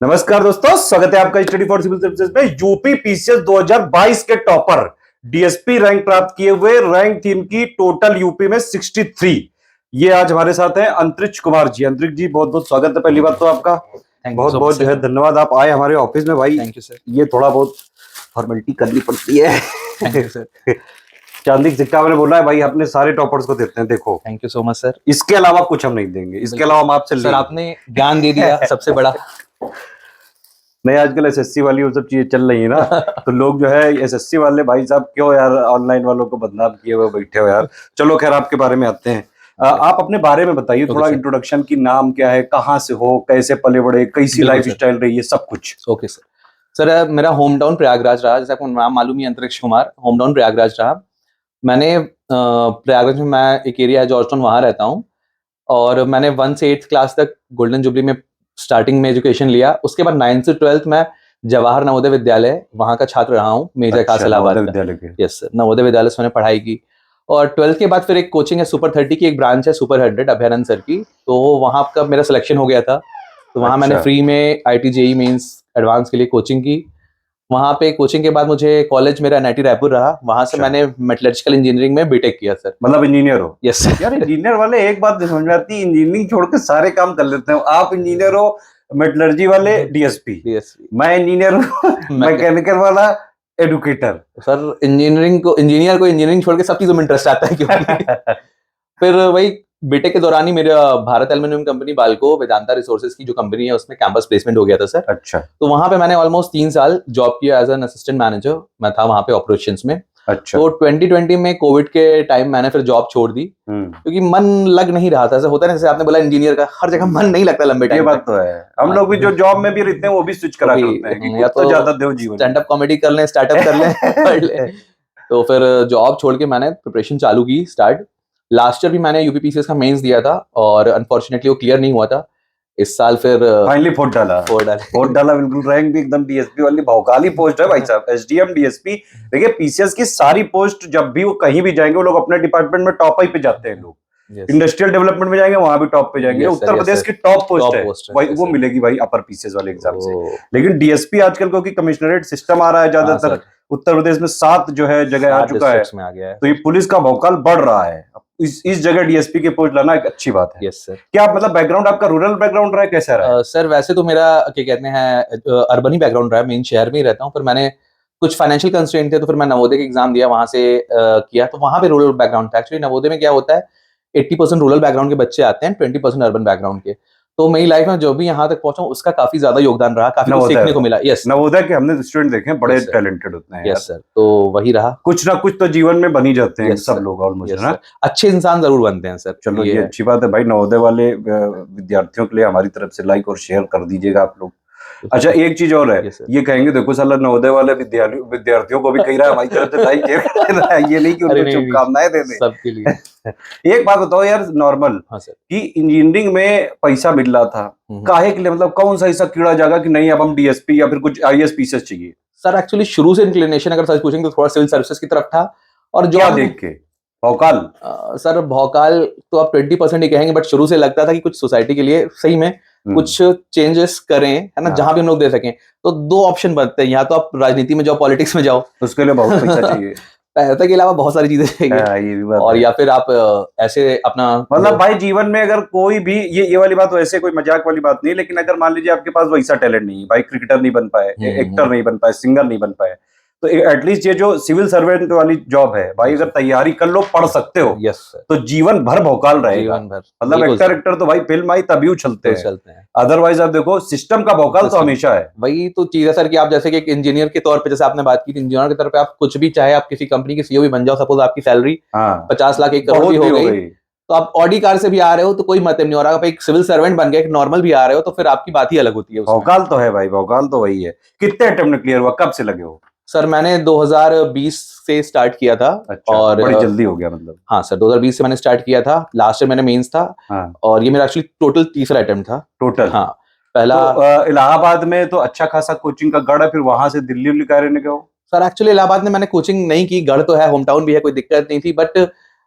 नमस्कार दोस्तों, स्वागत है आपका स्टडी फॉर सिविल सर्विसेज में। यूपी पीसीएस 2022 के टॉपर डीएसपी रैंक प्राप्त किए हुए रैंक थीम की टोटल यूपी में 63। ये आज हमारे साथ हैं अंतरिक्ष कुमार जी। अंतरिक्ष जी, बहुत बहुत स्वागत है। पहली बात तो आपका बहुत बहुत जो है धन्यवाद, आप आए हमारे ऑफिस में भाई। Thank you sir. ये थोड़ा बहुत फॉर्मेलिटी करनी पड़ती है। Thank you sir. चांदी का सिक्का मैंने बोला है भाई, अपने सारे टॉपर्स को देते हैं। देखो, thank you so much sir. इसके अलावा कुछ हम नहीं देंगे, इसके अलावा हम आपसे सर आपने ज्ञान दे दिया सबसे बड़ा। नहीं, आजकल एसएससी वाली वो सब चीजें चल रही है ना, तो लोग जो है एसएससी वाले भाई साहब क्यों यार ऑनलाइन वालों को बदनाम किए हुए बैठे हो यार। चलो खैर, आपके बारे में आते हैं। आप अपने बारे में बताइए थोड़ा, इंट्रोडक्शन की। नाम क्या है, कहाँ से हो, कैसे पले बड़े, कैसी लाइफ स्टाइल रही है, सब कुछ। Okay sir. सर मेरा होम टाउन प्रयागराज रहा, जैसे आपको नाम मालूम ही अंतरिक्ष कुमार, होम टाउन प्रयागराज रहा। मैंने प्रयागराज में मैं एक एरिया है जॉर्ज टाउन, वहाँ रहता हूँ। और मैंने 1 से 8th क्लास तक गोल्डन जुबली में स्टार्टिंग में एजुकेशन लिया। उसके बाद 9th से 12th मैं जवाहर नवोदय विद्यालय वहाँ का छात्र रहा हूँ, मेजर खास इलाहाबाद का। यस सर, नवोदय विद्यालय से मैंने पढ़ाई की। और 12th के बाद फिर एक कोचिंग है सुपर 30 की, एक ब्रांच है सुपर 100 अभयानंद सर की, तो वहाँ का मेरा सिलेक्शन हो गया था। तो वहाँ मैंने फ्री में IIT JEE मेंस एडवांस के लिए कोचिंग की। वहाँ पे कोचिंग के बाद मुझे कॉलेज मेरा NIT रायपुर रहा, वहाँ से मैंने मेटलर्जिकल इंजीनियरिंग में बीटेक किया सर। मतलब इंजीनियर हो? यस यार, इंजीनियर वाले एक बात नहीं समझ में आती, इंजीनियरिंग छोड़ के सारे काम कर लेते हो। आप इंजीनियर हो, मेटलर्जी वाले डीएसपी, मैं इंजीनियर हूँ मैकेनिकल वाला एडुकेटर। सर इंजीनियर को इंजीनियरिंग छोड़ के सब चीजों में इंटरेस्ट आता है क्योंकि फिर वही बीटेक के दौरान ही मेरा Bharat aluminium company Balco Vedanta resources की जो कंपनी है उसमें कैंपस प्लेसमेंट हो गया था सर। अच्छा। तो वहां पे मैंने ऑलमोस्ट 3 साल जॉब किया एज एन असिस्टेंट मैनेजर, मैं था वहां पे ऑपरेशंस में। अच्छा। तो 2020 में कोविड के टाइम मैंने फिर जॉब छोड़ दी क्योंकि मन लग नहीं रहा था। ऐसा होता है ना, जैसे आपने बोला इंजीनियर का हर जगह मन नहीं लगता लंबे टाइम। ये बात तो है, हम लोग भी जो जॉब में भी रहते हैं वो भी स्विच करा करते हैं कि या तो ज्यादा दो जीवन, स्टैंड अप कॉमेडी कर लें, स्टार्टअप कर लें, पढ़ लें। तो फिर जॉब छोड़ के मैंने प्रिपरेशन चालू की स्टार्ट। लास्ट ईयर भी मैंने यूपीपीसीएस का मेंस दिया था और अनफॉर्चुनेटली वो क्लियर नहीं हुआ था। इस साल फिर फाइनली फोर्ट डाला बिल्कुल। रैंक भी एकदम डीएसपी वाली भौकाली पोस्ट है भाई साहब, एसडीएम डीएसपी। देखिए, पीसीएस की सारी पोस्ट जब भी वो कहीं भी जाएंगे, वो लोग अपने डिपार्टमेंट में टॉप ही पे जाते हैं लोग। इंडस्ट्रियल डेवलपमेंट में जाएंगे, वहां भी टॉप पे जाएंगे। उत्तर प्रदेश की टॉप पोस्ट है भाई, वो मिलेगी भाई अपर पीसीएस वाले एग्जाम से। लेकिन डीएसपी आजकल क्योंकि कमिश्नरेट सिस्टम आ रहा है ज्यादातर उत्तर प्रदेश में, 7 जो है जगह आ चुका है, तो ये पुलिस का भौकाल बढ़ रहा है। इस जगह डीएसपी के पोस्ट लाना एक अच्छी बात है। Yes sir. क्या मतलब बैकग्राउंड आपका रूरल बैकग्राउंड रहा है, कैसा रहा है? सर वैसे तो मेरा क्या कहते हैं अर्बन ही बैकग्राउंड रहा है, मेन शहर में ही रहता हूँ। फिर मैंने कुछ फाइनेंशियल कंस्ट्रेंट थे तो फिर मैं नवोदय का एग्जाम दिया, वहां से किया। तो वहां पे रूरल बैकग्राउंड था। एक्चुअली नवोदय में क्या होता है, 80% रूरल बैकग्राउंड के बच्चे आते हैं, 20% अर्बन बैकग्राउंड के। तो मेरी लाइफ में जो भी यहाँ तक पहुंचा उसका काफी ज्यादा योगदान रहा, काफी कुछ सीखने को मिला। यस, नवोदय के हमने स्टूडेंट देखे हैं, बड़े टैलेंटेड होते हैं। यस सर, तो वही रहा। कुछ ना कुछ तो जीवन में बन ही जाते हैं सब लोग ऑलमोस्ट, है ना? अच्छे इंसान जरूर बनते हैं सर। चलो, ये अच्छी बात है भाई। नवोदय वाले विद्यार्थियों के लिए हमारी तरफ से लाइक और शेयर कर दीजिएगा आप लोग। अच्छा, एक चीज और है, ये कहेंगे देखो साला नवोदय वाले विद्यार्थियों को भी कह रहा है हमारी तरफ से लाइक शेयर कर देना है, ये नहीं कि उनको शुभकामनाएं दे दे सबके लिए। एक बात बताओ यार, नॉर्मल कि इंजीनियरिंग में पैसा मिल रहा था, काहे के लिए? मतलब कौन सा ऐसा कीड़ा जागा कि नहीं अब हम डीएसपी या फिर कुछ आईएएस पीसीएस चाहिए? सर एक्चुअली शुरू से इंक्लिनेशन अगर सच पूछेंगे तो थोड़ा सिविल सर्विसेज की तरफ था। और जो क्या देख के भौकाल? सर भौकाल तो आप 20% ही कहेंगे, बट शुरू से लगता था कि कुछ सोसाइटी के लिए सही में कुछ चेंजेस करें, है ना, जहां भी हम लोग दे सकें। तो 2 ऑप्शन बनते हैं, या तो आप राजनीति में जाओ, पॉलिटिक्स में जाओ, उसके लिए बहुत पैसा चाहिए। पैसे के अलावा बहुत सारी चीजें चाहिए। ये भी बात और या फिर आप ऐसे अपना मतलब भाई जीवन में अगर कोई भी ये वाली बात, वैसे कोई मजाक वाली बात नहीं, लेकिन अगर मान लीजिए आपके पास वैसा टैलेंट नहीं है भाई, क्रिकेटर नहीं बन पाए, एक्टर नहीं बन पाए, सिंगर नहीं बन पाए, तो एटलीस्ट ये जो सिविल सर्वेंट वाली जॉब है भाई, अगर तैयारी कर लो, पढ़ सकते हो, तो जीवन भर भौकाल रहेगा। मतलब एक्टर तो भाई फिल्म आई तभी उछलते हैं, अदरवाइज आप देखो सिस्टम का भौकाल तो हमेशा है। वही तो चीज है सर कि आप जैसे कि एक इंजीनियर के तौर पे, जैसे आपने बात की थी, इंजीनियर के तौर पे आप कुछ भी, चाहे आप किसी कंपनी के सीईओ भी बन जाओ, सपोज आपकी सैलरी 50 लाख 1 करोड़ भी हो गई, तो आप ऑडी कार से भी आ रहे हो तो कोई मतलब नहीं हो रहा। आप एक सिविल सर्वेंट बन गए, एक नॉर्मल भी आ रहे हो, तो फिर आपकी बात ही अलग होती है। भौकाल तो है भाई, भौकाल तो वही है। कितने अटेम्प्ट क्लियर हुआ, कब से लगे हो? सर मैंने 2020 से स्टार्ट किया था। अच्छा, और बड़ी जल्दी हो गया मतलब। हाँ सर, 2020 से मैंने स्टार्ट किया था। लास्ट ईयर मैंने मेंस था। और ये मेरा एक्चुअली टोटल तीसरा अटेम्प्ट था। टोटल? हाँ, पहला तो इलाहाबाद में तो अच्छा खासा कोचिंग का गढ़ है, फिर वहां से दिल्ली का रहने गए हो? सर एक्चुअली इलाहाबाद में मैंने कोचिंग नहीं की, गढ़ तो है, होम टाउन भी है, कोई दिक्कत नहीं थी, बट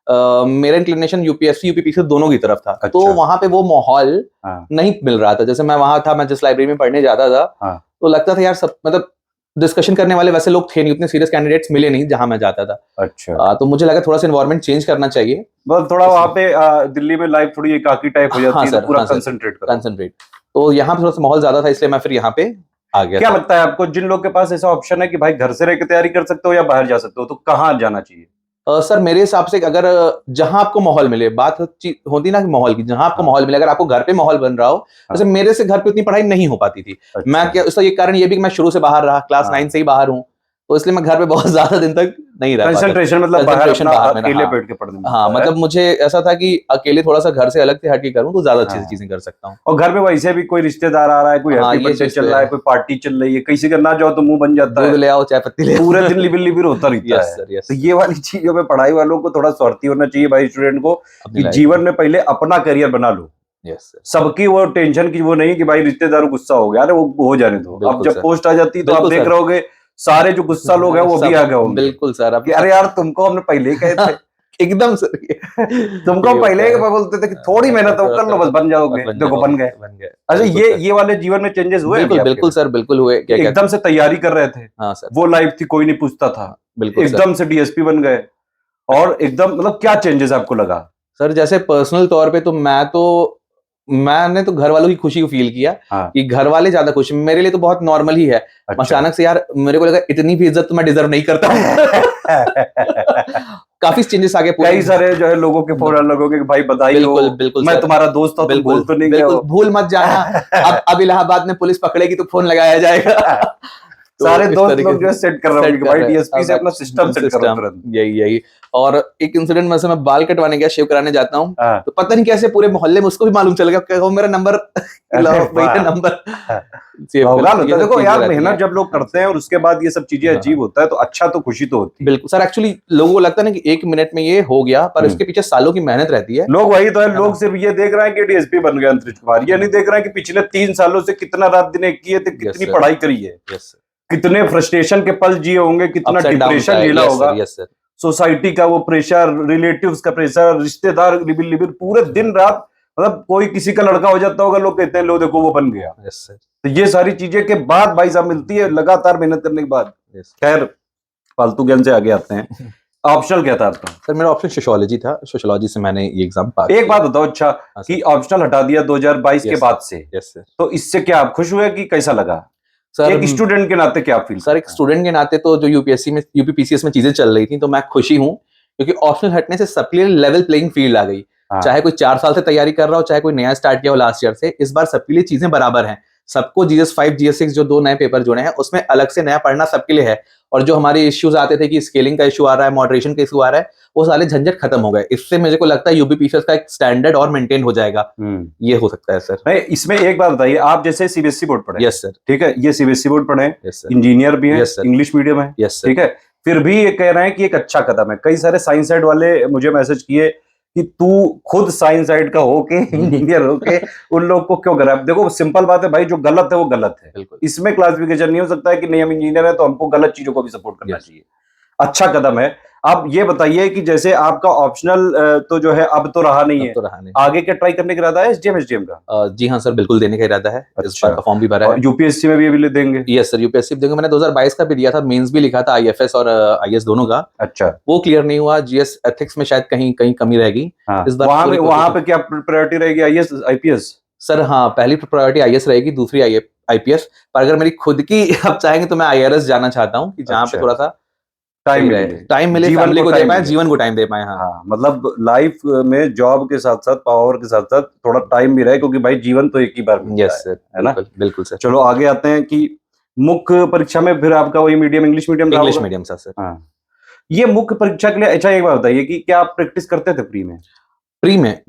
मेरा इंक्लिनेशन यूपीएससी यूपीपीसी दोनों की तरफ था। अच्छा। तो वहां पे वो माहौल हाँ। नहीं मिल रहा था। जैसे मैं वहां था, मैं जिस लाइब्रेरी में पढ़ने जाता था, हाँ। तो लगता था यार सब मतलब डिस्कशन करने वाले वैसे लोग थे नहीं, उतने सीरियस कैंडिडेट्स मिले नहीं जहां मैं जाता था। अच्छा। तो मुझे लगा थोड़ा सा एनवायरनमेंट चेंज करना चाहिए। बस थोड़ा वहाँ पे दिल्ली में लाइफ थोड़ी एकाकी टाइप हो जाती हाँ है, तो सर, पूरा हाँ सर, कंसंट्रेट करो। कंसंट्रेट। तो यहाँ पे थोड़ा सा माहौल ज्यादा था, इसलिए मैं फिर यहाँ पे आ गया क्या था। लगता है आपको, जिन लोग के पास ऐसा ऑप्शन है कि भाई घर से रह के तैयारी कर सकते हो या बाहर जा सकते हो, तो कहाँ जाना चाहिए? सर मेरे हिसाब से अगर जहां आपको माहौल मिले, बात होती ना कि माहौल की, जहां आपको हाँ। माहौल मिले, अगर आपको घर पे माहौल बन रहा हो, हाँ। जैसे मेरे से घर पे उतनी पढ़ाई नहीं हो पाती थी। अच्छा। मैं क्या, उसका ये कारण ये भी कि मैं शुरू से बाहर रहा, क्लास हाँ। 9 से ही बाहर हूँ, तो इसलिए मैं घर पे बहुत ज्यादा दिन तक नहीं रह पाता। कंसंट्रेशन मतलब बाहर कंसंट्रेशन अपना बाहर में अकेले रहा। बैठ के पढ़ने में हाँ, होता है। मतलब मुझे ऐसा था कि अकेले थोड़ा सा घर से अलग से हटके करूँ तो ज्यादा अच्छी हाँ। चीजें कर सकता हूँ। और घर में वैसे भी कोई रिश्तेदार आ रहा है, कोई हाँ, हैप्पी ये बर्थडे चीज चल तो रहा है, है। कोई पार्टी चल रही है, किसी का ना जाओ तो मुंह बन जाता दूध है, ले आओ, चाय पत्ती ले आओ। पूरे दिन लिबिर लिबिर होता रहता यस है। Sir, yes. तो ये वाली चीजों में पढ़ाई वालों को थोड़ा स्वार्थी होना चाहिए भाई, स्टूडेंट को, अपनी कि लाइफ जीवन में पहले अपना करियर बना लो। Yes sir. सबकी वो टेंशन की वो नहीं कि भाई रिश्तेदार गुस्सा हो गया, अरे वो हो जाने दो। अब बिल्कुल जब सर। पोस्ट आ जाती है तो आप बिल्कुल देख सर। रहोगे सारे जो गुस्सा लोग हैं वो भी सब आ गए होंगे बिल्कुल सर। अब कि अरे यार तुमको हमने पहले ही कहे थे। एकदम सर, तुमको यही पहले होता ही है। बोलते थे कि थोड़ी मेहनत हो, कर लो बस, बन जाओगे। बन देखो बन गए। बन गए। अच्छा, बिल्कुल ये सर। ये वाले जीवन में चेंजेस हुए हैं बिल्कुल, अभी आपके बिल्कुल में? सर, बिल्कुल हुए। क्या एकदम कहते से तैयारी कर रहे थे, हैं? हाँ सर। वो लाइफ थी, कोई नहीं पूछता था, बिल्कुल सर। एकदम से डीएसपी बन गए, और एकदम मतलब क्या चेंजेस आपको लगा? सर जैसे पर्सनल तौर पे तो मैंने तो घर वालों की खुशी को फील किया हाँ। कि घर वाले ज्यादा खुश। मेरे लिए तो बहुत नॉर्मल ही है। अच्छा। अचानक से यार मेरे को लगा इतनी भी इज्जत तो मैं डिजर्व नहीं करता काफी चेंजेस आ गए कई सारे जो है लोगों के फोन लगोगे कि भाई बधाई हो, बिल्कुल, बिल्कुल मैं सर। तुम्हारा दोस्त था, तुम बिल्कुल, भूल तो नहीं गए बिल्कुल हो। भूल मत जाना। अब इलाहाबाद में पुलिस पकड़ेगी तो फोन लगाया जाएगा। तो सारे इस दोस्त तरीके लोग जो है से सेट कर रहे होंगे सेट कि कर भाई रहे हैं। डीएसपी से अब अपना सिस्टम सेट करो सिस्टम तुरंत। यही। और एक इंसिडेंट में से मैं बाल कटवाने गया, शेव कराने जाता हूँ, हाँ। तो पता नहीं कैसे पूरे मोहल्ले में उसको भी मालूम चल गया कि वो मेरा नंबर भैया नंबर सेव कर। भौकाल तो ये होता है। सब देखो चीजें यार, रहती मेहनत हैं। जब लोग हाँ करते हैं और उसके बाद ये सब चीजें हाँ, अचीव होता है तो अच्छा तो खुशी तो होती है। बिल्कुल सर। एक्चुअली लोगों को लगता है ना कि 1 मिनट में ये हो गया, पर इसके पीछे सालों की मेहनत रहती है। लोग वही तो है, है लोग ना? सिर्फ ये देख रहे हैं कि डीएसपी बन गया अंतरिक्ष कुमार, ये नहीं देख रहे हैं कि पिछले 3 सालों से कितना रात दिन एक किए थे, कितनी सर। पढ़ाई करी है, यस सर। कितने फ्रस्ट्रेशन के पल जिए होंगे, कितना अप्स एंड डाउन्स डिप्रेशन आए। झेला यस होगा, सर, यस सर। सोसाइटी का वो प्रेशर, रिलेटिव्स का प्रेशर, रिश्तेदार लिबिर लिबिर पूरे दिन रात, मतलब कोई किसी का लड़का हो जाता होगा, लोग कहते हैं लो देखो वो बन गया। Yes sir. तो ये सारी चीजें के बाद भाई साहब मिलती है लगातार मेहनत करने के बाद। यस खैर, फालतू ज्ञान से आगे आते हैं। ऑप्शनल क्या था आपका? सर मेरा ऑप्शन सोशियोलॉजी था। सोशियोलॉजी से मैंने ये एग्जाम पास एक किया। बात बताओ, अच्छा हाँ कि सर। ऑप्शनल हटा दिया 2022 के यस बाद से, यस सर। तो इससे क्या आप खुश हुए कि कैसा लगा? सर एक स्टूडेंट के नाते क्या फील सर एक स्टूडेंट के नाते तो जो यूपीएससी में यूपीपीसीएस में चीजें चल रही थी तो मैं खुशी हूँ, क्योंकि ऑप्शनल हटने से सबके लिए लेवल प्लेइंग फील्ड आ गई। हाँ। चाहे कोई 4 साल से तैयारी कर रहा हो, चाहे कोई नया स्टार्ट किया हो लास्ट ईयर से, इस बार सबके लिए चीजें बराबर हैं। सबको GS5 GS6 जो 2 नए पेपर जुड़े हैं उसमें अलग से नया पढ़ना सबके लिए है। और जो हमारे इश्यूज आते थे कि स्केलिंग का इशू आ रहा है, मॉडरेशन का इशू आ रहा है, वो सारे झंझट खत्म हो गए। इससे मुझे को लगता है यूपीपीसीएस का एक स्टैंडर्ड और मेंटेन हो जाएगा। ये हो सकता है सर। नहीं, इसमें एक बात बताइए, आप जैसे सीबीएसई बोर्ड पढ़े, यस सर। ठीक है, ये सीबीएसई बोर्ड पढ़े, यस सर। इंजीनियर भी है, यस सर। इंग्लिश मीडियम है, यस सर। ठीक है, फिर भी ये कह रहे हैं कि एक अच्छा कदम है। कई सारे साइंस साइड वाले मुझे मैसेज किए कि तू खुद साइंस साइड का होके इंजीनियर होके उन लोग को क्यों करा? देखो सिंपल बात है भाई, जो गलत है वो गलत है, बिल्कुल। इसमें क्लासिफिकेशन नहीं हो सकता है कि नहीं हम इंजीनियर है तो हमको गलत चीजों को भी सपोर्ट करना चाहिए। अच्छा कदम है। आप ये बताइए कि जैसे आपका ऑप्शनल तो जो है अब तो रहा नहीं अब है, तो रहा नहीं। आगे क्या ट्राई करने का इरादा है? एसडीएम का? जी हाँ सर, बिल्कुल देने का इरादा है। इस अच्छा। बार का फॉर्म भी भरा है। और यूपीएससी में भी अभी देंगे? यस सर, यूपीएससी देंगे। मैंने 2022 का भी दिया था, मेंस भी लिखा था, आईएफएस और आईएएस दोनों का। अच्छा। वो क्लियर नहीं हुआ। जीएस एथिक्स में शायद कहीं कहीं कमी रहेगी। हाँ। इस बार वहां पे क्या प्रायोरिटी रहेगी, आईएएस आईपीएस? सर हाँ, पहली प्रायोरिटी आईएएस रहेगी, दूसरी आईपीएस। पर अगर मेरी खुद की अब चाहेंगे तो मैं आईआरएस जाना चाहता हूँ, कि जहाँ पे अच्छा। थोड़ा सा टाइम मिले, जीवन फैमिली को को दे टाइम पाए, मिले। जीवन को टाइम दे पाए। हाँ हाँ, मतलब लाइफ में जॉब के साथ साथ, पावर के साथ साथ थोड़ा टाइम भी रहे, क्योंकि भाई जीवन तो एक ही बार मिलता यस सर, है ना? बिल्कुल सर। चलो आगे आते हैं कि मुख्य परीक्षा में फिर आपका वही मीडियम, इंग्लिश मीडियम रहा इंग्लिश होगा? Medium sir. हाँ। ये मुख्य परीक्षा के लिए, अच्छा एक बात बताइए कि क्या आप प्रैक्टिस करते थे प्री में? प्री में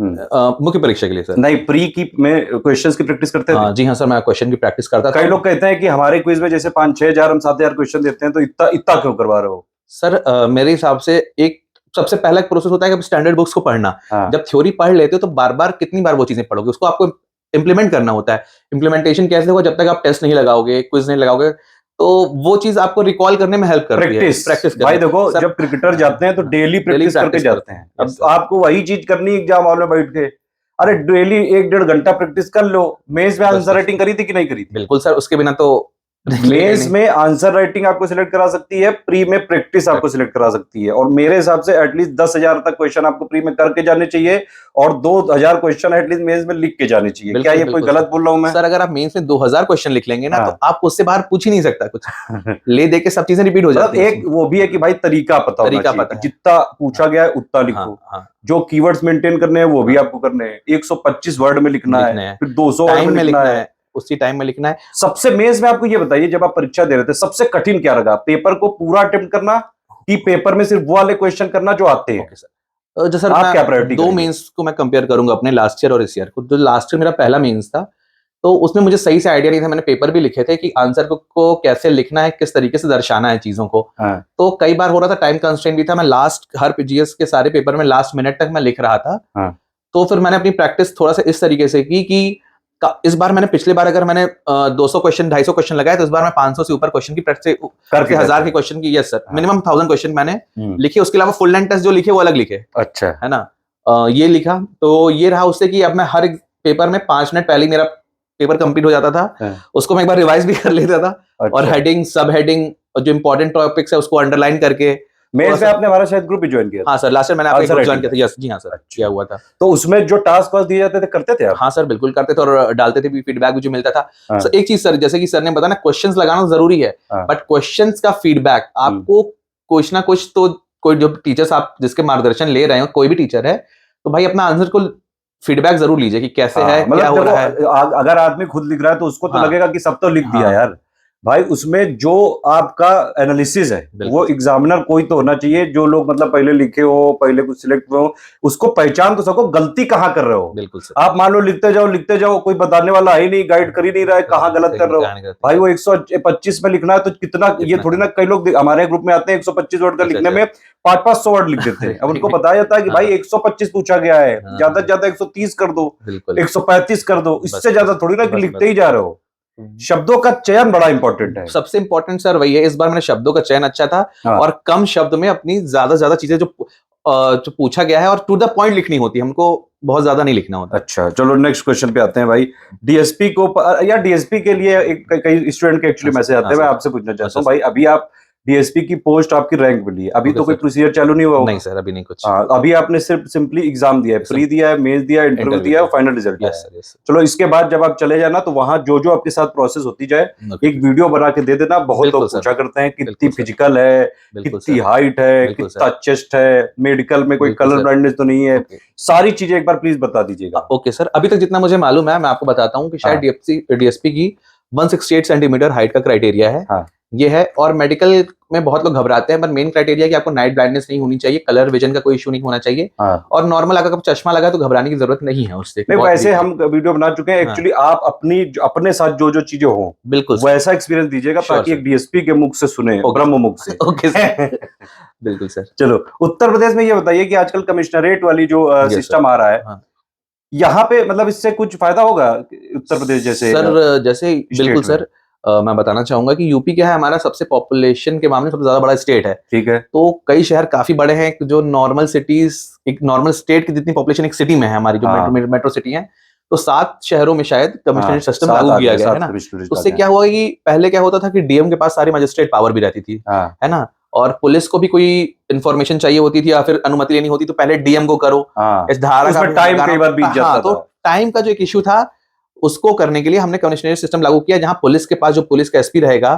मुख्य परीक्षा के लिए सर? नहीं, प्री की में क्वेश्चंस की प्रैक्टिस करते थे? जी हाँ सर, मैं क्वेश्चन की प्रैक्टिस करता था। कई लोग कहते हैं कि हमारे क्विज में जैसे 5-6 हजार हम 7 हजार क्वेश्चन देते हैं, तो इतना इतना क्यों करवा रहे हो? सर मेरे हिसाब से एक सबसे पहला प्रोसेस होता है कि स्टैंडर्ड बुक्स को पढ़ना। हाँ। जब थ्योरी पढ़ लेते हो तो बार बार कितनी बार वो चीजें पढ़ोगे, उसको आपको इम्प्लीमेंट करना होता है। इम्प्लीमेंटेशन कैसे होगा? जब तक आप टेस्ट नहीं लगाओगे, क्विज नहीं लगाओगे, तो वो चीज आपको रिकॉल करने में हेल्प करती है। प्रैक्टिस भाई देखो, जब क्रिकेटर जाते हैं तो डेली प्रैक्टिस करके जाते हैं। अब आपको वही चीज करनी एग्जाम हॉल में बैठ के, अरे डेली 1-1.5 घंटा प्रैक्टिस कर लो। मेंस में आंसर राइटिंग करी थी कि नहीं करी थी? बिल्कुल सर, उसके बिना तो मेंस में आंसर राइटिंग आपको सिलेक्ट करा सकती है, प्री में प्रैक्टिस आपको सिलेक्ट करा सकती है। और मेरे हिसाब से एटलीस्ट 10,000 तक क्वेश्चन आपको प्री में करके जाने चाहिए और 2,000 क्वेश्चन एटलीस्ट मेंस में लिख के जाने चाहिए। क्या ये कोई गलत बोल रहा हूं मैं? सर अगर आप मेंस में 2,000 क्वेश्चन लिख लेंगे ना, तो आप उससे बाहर पूछ ही नहीं सकता कुछ। ले दे के सब चीजें रिपीट हो जाती है। एक वो भी है कि भाई तरीका पता होना चाहिए, जितना पूछा गया है उतना लिखो। जो कीवर्ड्स मेंटेन करने हैं वो भी आपको करने हैं। 125 वर्ड में लिखना है, फिर 200 वर्ड में लिखना है, उसी टाइम में लिखना है। सबसे मेंस में आपको ये बताइए, जब आप परीक्षा दे रहे थे सबसे कठिन क्या लगा? पेपर को पूरा अटेम्प्ट करना कि पेपर में सिर्फ वो वाले क्वेश्चन करना जो आते हैं? जो सर आप क्या प्रायोरिटी? दो मेंस को मैं कंपेयर करूंगा अपने लास्ट ईयर और इस ईयर को। जो लास्ट ईयर मेरा पहला मेंस था, तो उसमें मुझे सही से आइडिया नहीं था। मैंने पेपर भी लिखे थे कि आंसर को कैसे लिखना है, किस तरीके से दर्शाना है चीजों को। तो कई बार हो रहा था, टाइम कंस्ट्रेंट भी था। मैं लास्ट हर जीएस के सारे पेपर में लास्ट मिनट तक मैं लिख रहा था। तो फिर मैंने अपनी प्रैक्टिस थोड़ा सा इस तरीके से की कि इस बार मैंने, पिछले बार अगर मैंने 200 क्वेश्चन 250 क्वेश्चन लगाए, तो इस बार मैं 500 से ऊपर क्वेश्चन की प्रैक्टिस करके 1000 के क्वेश्चन की, यस सर, मिनिमम 1000 क्वेश्चन मैंने लिखे। उसके अलावा फुल लेंथ टेस्ट जो लिखे वो अलग लिखे। अच्छा, है ना। ये लिखा तो ये रहा उससे कि अब मैं हर पेपर में 5 मिनट पहले मेरा पेपर कंप्लीट हो जाता था। उसको मैं एक बार रिवाइज भी कर लेता था। और हेडिंग, सब हेडिंग, जो इंपॉर्टेंट टॉपिक्स है उसको अंडरलाइन करके। मेंस में आपने हमारा शायद ग्रुप भी ज्वाइन किया था। हाँ सर, लास्ट ईयर मैंने आपका ग्रुप ज्वाइन किया था। यस जी, हाँ सर, किया हुआ था। तो उसमें जो टास्क वास्क दिए जाते थे करते थे आप? हाँ सर, बिल्कुल करते थे और डालते थे भी, फीडबैक भी जो मिलता था। सर एक चीज सर, जैसे कि सर ने बताया ना, क्वेश्चंस लगाना जरूरी है, बट क्वेश्चंस का फीडबैक आपको कुछ ना कुछ तो, कोई जो टीचर्स आप जिसके मार्गदर्शन ले रहे हो, कोई भी टीचर है, तो भाई अपना आंसर को फीडबैक जरूर लीजिए कि कैसे है, क्या हो रहा है। अगर आदमी खुद लिख रहा है तो उसको तो लगेगा कि सब तो लिख दिया यार। भाई उसमें जो आपका एनालिसिस है वो एग्जामिनर कोई तो होना चाहिए, जो लोग मतलब पहले लिखे हो, पहले कुछ सिलेक्ट हो, उसको पहचान तो सको गलती कहाँ कर रहे हो। बिल्कुल सर। आप मान लो लिखते जाओ, कोई बताने वाला है नहीं, गाइड कर ही नहीं रहा है कहाँ गलत कर रहे हो। भाई वो 125 में लिखना है तो कितना, ये थोड़ी ना, कई लोग हमारे ग्रुप में आते हैं 125 वर्ड का लिखने में 500-500 वर्ड लिख देते हैं। अब उनको बताया जाता है कि भाई 125 पूछा गया है, ज्यादा से ज्यादा 130 कर दो, 135 कर दो, इससे ज्यादा थोड़ी ना कि लिखते ही जा रहे हो। शब्दों का चयन बड़ा इंपॉर्टेंट है। सबसे इंपॉर्टेंट सर वही है। इस बार मैंने शब्दों का चयन अच्छा था। और कम शब्द में अपनी ज्यादा चीजें जो पूछा गया है और टू द पॉइंट लिखनी होती है, हमको बहुत ज्यादा नहीं लिखना होता। अच्छा, चलो नेक्स्ट क्वेश्चन पे आते हैं भाई। डीएसपी को, या डीएसपी के लिए कई स्टूडेंट के एक्चुअली मैसेज आते हैं, मैं आपसे पूछना चाहता हूँ भाई, अभी आप डीएसपी की पोस्ट आपकी रैंक मिली है, अभी तो कोई प्रोसीजर चालू नहीं हुआ? नहीं सर, अभी नहीं कुछ। अभी आपने सिर्फ सिंपली एग्जाम दिया है, प्री दिया है, मेंस दिया है, इंटरव्यू दिया है और फाइनल रिजल्ट आया है। चलो इसके बाद जब आप चले जाना तो वहां जो जो आपके साथ प्रोसेस होती जाए एक वीडियो बना के दे देना। बहुत लोग पूछा करते हैं कितनी फिजिकल है, कितनी हाइट है, कितना चेस्ट है, मेडिकल में कोई कलर ब्लाइंडनेस तो नहीं है, सारी चीजें एक बार प्लीज बता दीजिएगा। ओके सर, अभी तक जितना मुझे मालूम है मैं आपको बताता हूँ कि शायद डीएसपी की 168 सेंटीमीटर हाइट का क्राइटेरिया है। ये है। और मेडिकल में बहुत लोग घबराते हैं, पर मेन क्राइटेरिया कि आपको नाइट ब्लाइंडनेस नहीं होनी चाहिए, कलर विजन का कोई इशू नहीं होना चाहिए। और नॉर्मल अगर चश्मा लगा तो घबराने की जरूरत नहीं है उससे। नहीं, वैसे हम वीडियो बना चुके हैं एक्चुअली। आप अपने साथ जो जो चीजें हो बिल्कुल वैसा एक्सपीरियंस दीजिएगा, ताकि एक डीएसपी के मुख से सुने, ब्रह्म मुख से। ओके सर, बिल्कुल सर। चलो उत्तर प्रदेश में ये बताइए कि आजकल कमिश्नरेट वाली जो सिस्टम आ रहा है, यहाँ पे मतलब इससे कुछ फायदा होगा उत्तर प्रदेश जैसे? सर जैसे बिल्कुल सर, मैं बताना चाहूंगा कि यूपी क्या है, हमारा सबसे पॉपुलेशन के मामले में सबसे ज्यादा बड़ा स्टेट है। ठीक है। तो कई शहर काफी बड़े हैं, जो नॉर्मल सिटीज, एक नॉर्मल स्टेट की जितनी पॉपुलेशन एक सिटी में है, हमारी जो मेट्रो सिटी है, तो 7 शहरों में शायद कमिश्नरेट सिस्टम लागू किया गया है ना। उससे क्या हुआ कि पहले क्या होता था कि डीएम के पास सारी मजिस्ट्रेट पावर भी रहती थी, है ना। और पुलिस को भी कोई इन्फॉर्मेशन चाहिए होती थी या फिर अनुमति लेनी होती तो पहले डीएम को करो। इस धारा का टाइम कई बार बीत जाता था। तो टाइम का जो एक इशू था उसको करने के लिए हमने कमिश्नरेट सिस्टम लागू किया, जहां पुलिस के पास जो पुलिस का एसपी रहेगा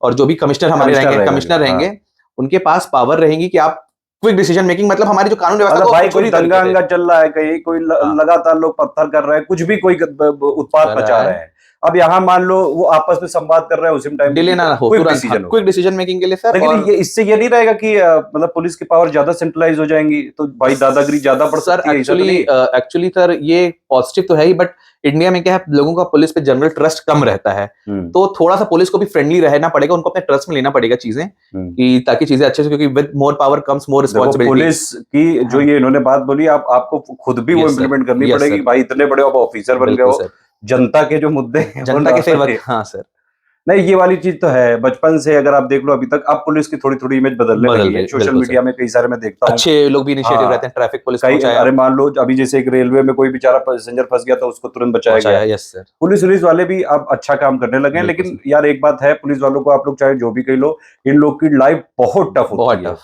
और जो भी कमिश्नर हमारे रहेंगे, कमिश्नर रहेंगे, उनके पास पावर रहेंगी कि आप क्विक डिसीजन मेकिंग, मतलब हमारी जो कानून व्यवस्था, भाई कोई दंगा चल रहा है, कहीं कोई लगातार लोग पत्थर कर रहे हैं, कुछ भी कोई उत्पाद मचा रहे हैं, अब यहाँ मान लो वो आपस में संवाद कर रहे हैं, उसी टाइम डिले ना हो, क्विक डिसीजन मेकिंग के लिए सर। लेकिन ये इससे ये नहीं रहेगा कि मतलब पुलिस की पावर ज्यादा सेंट्रलाइज हो जाएंगी, तो भाई दादागिरी ज्यादा बढ़ सकती है? एक्चुअली सर ये पॉजिटिव तो है ही, बट इंडिया में क्या है, लोगों का पुलिस पे जनरल ट्रस्ट कम रहता है, तो थोड़ा सा पुलिस को भी फ्रेंडली रहना पड़ेगा, उनको अपने ट्रस्ट में लेना पड़ेगा चीजें, कि ताकि चीजें अच्छे से, क्योंकि with more power comes more responsibility. Police की जो ये इन्होंने बात बोली, आपको खुद भी वो इम्प्लीमेंट करनी पड़ेगी। भाई इतने बड़े आप ऑफिसर बन गए हो, जनता के जो मुद्दे हैं, जनता के फेवर। हाँ सर, नहीं, ये वाली चीज तो है बचपन से, अगर आप देख लो अभी तक, अब पुलिस की थोड़ी थोड़ी इमेज बदलने बदल लगी है। रही है, सोशल बिल्कुल मीडिया में कई सारे मैं देखता हूँ, अच्छे लोग भी इनिशिएटिव हाँ, रहते हैं, ट्रैफिक पुलिस कई, पहुंचाया अरे मान लो अभी जैसे एक रेलवे में कोई बेचारा पैसेंजर फंस गया तो उसको तुरंत बचाया गया। यस सर, पुलिस वुलिस वाले भी अब अच्छा काम करने लगे हैं, बिल्कुल लेकिन यार एक बात है, पुलिस वालों को आप लोग चाहे जो भी कह लो, इन लोग की लाइफ बहुत टफ बहुत होती है। टफ।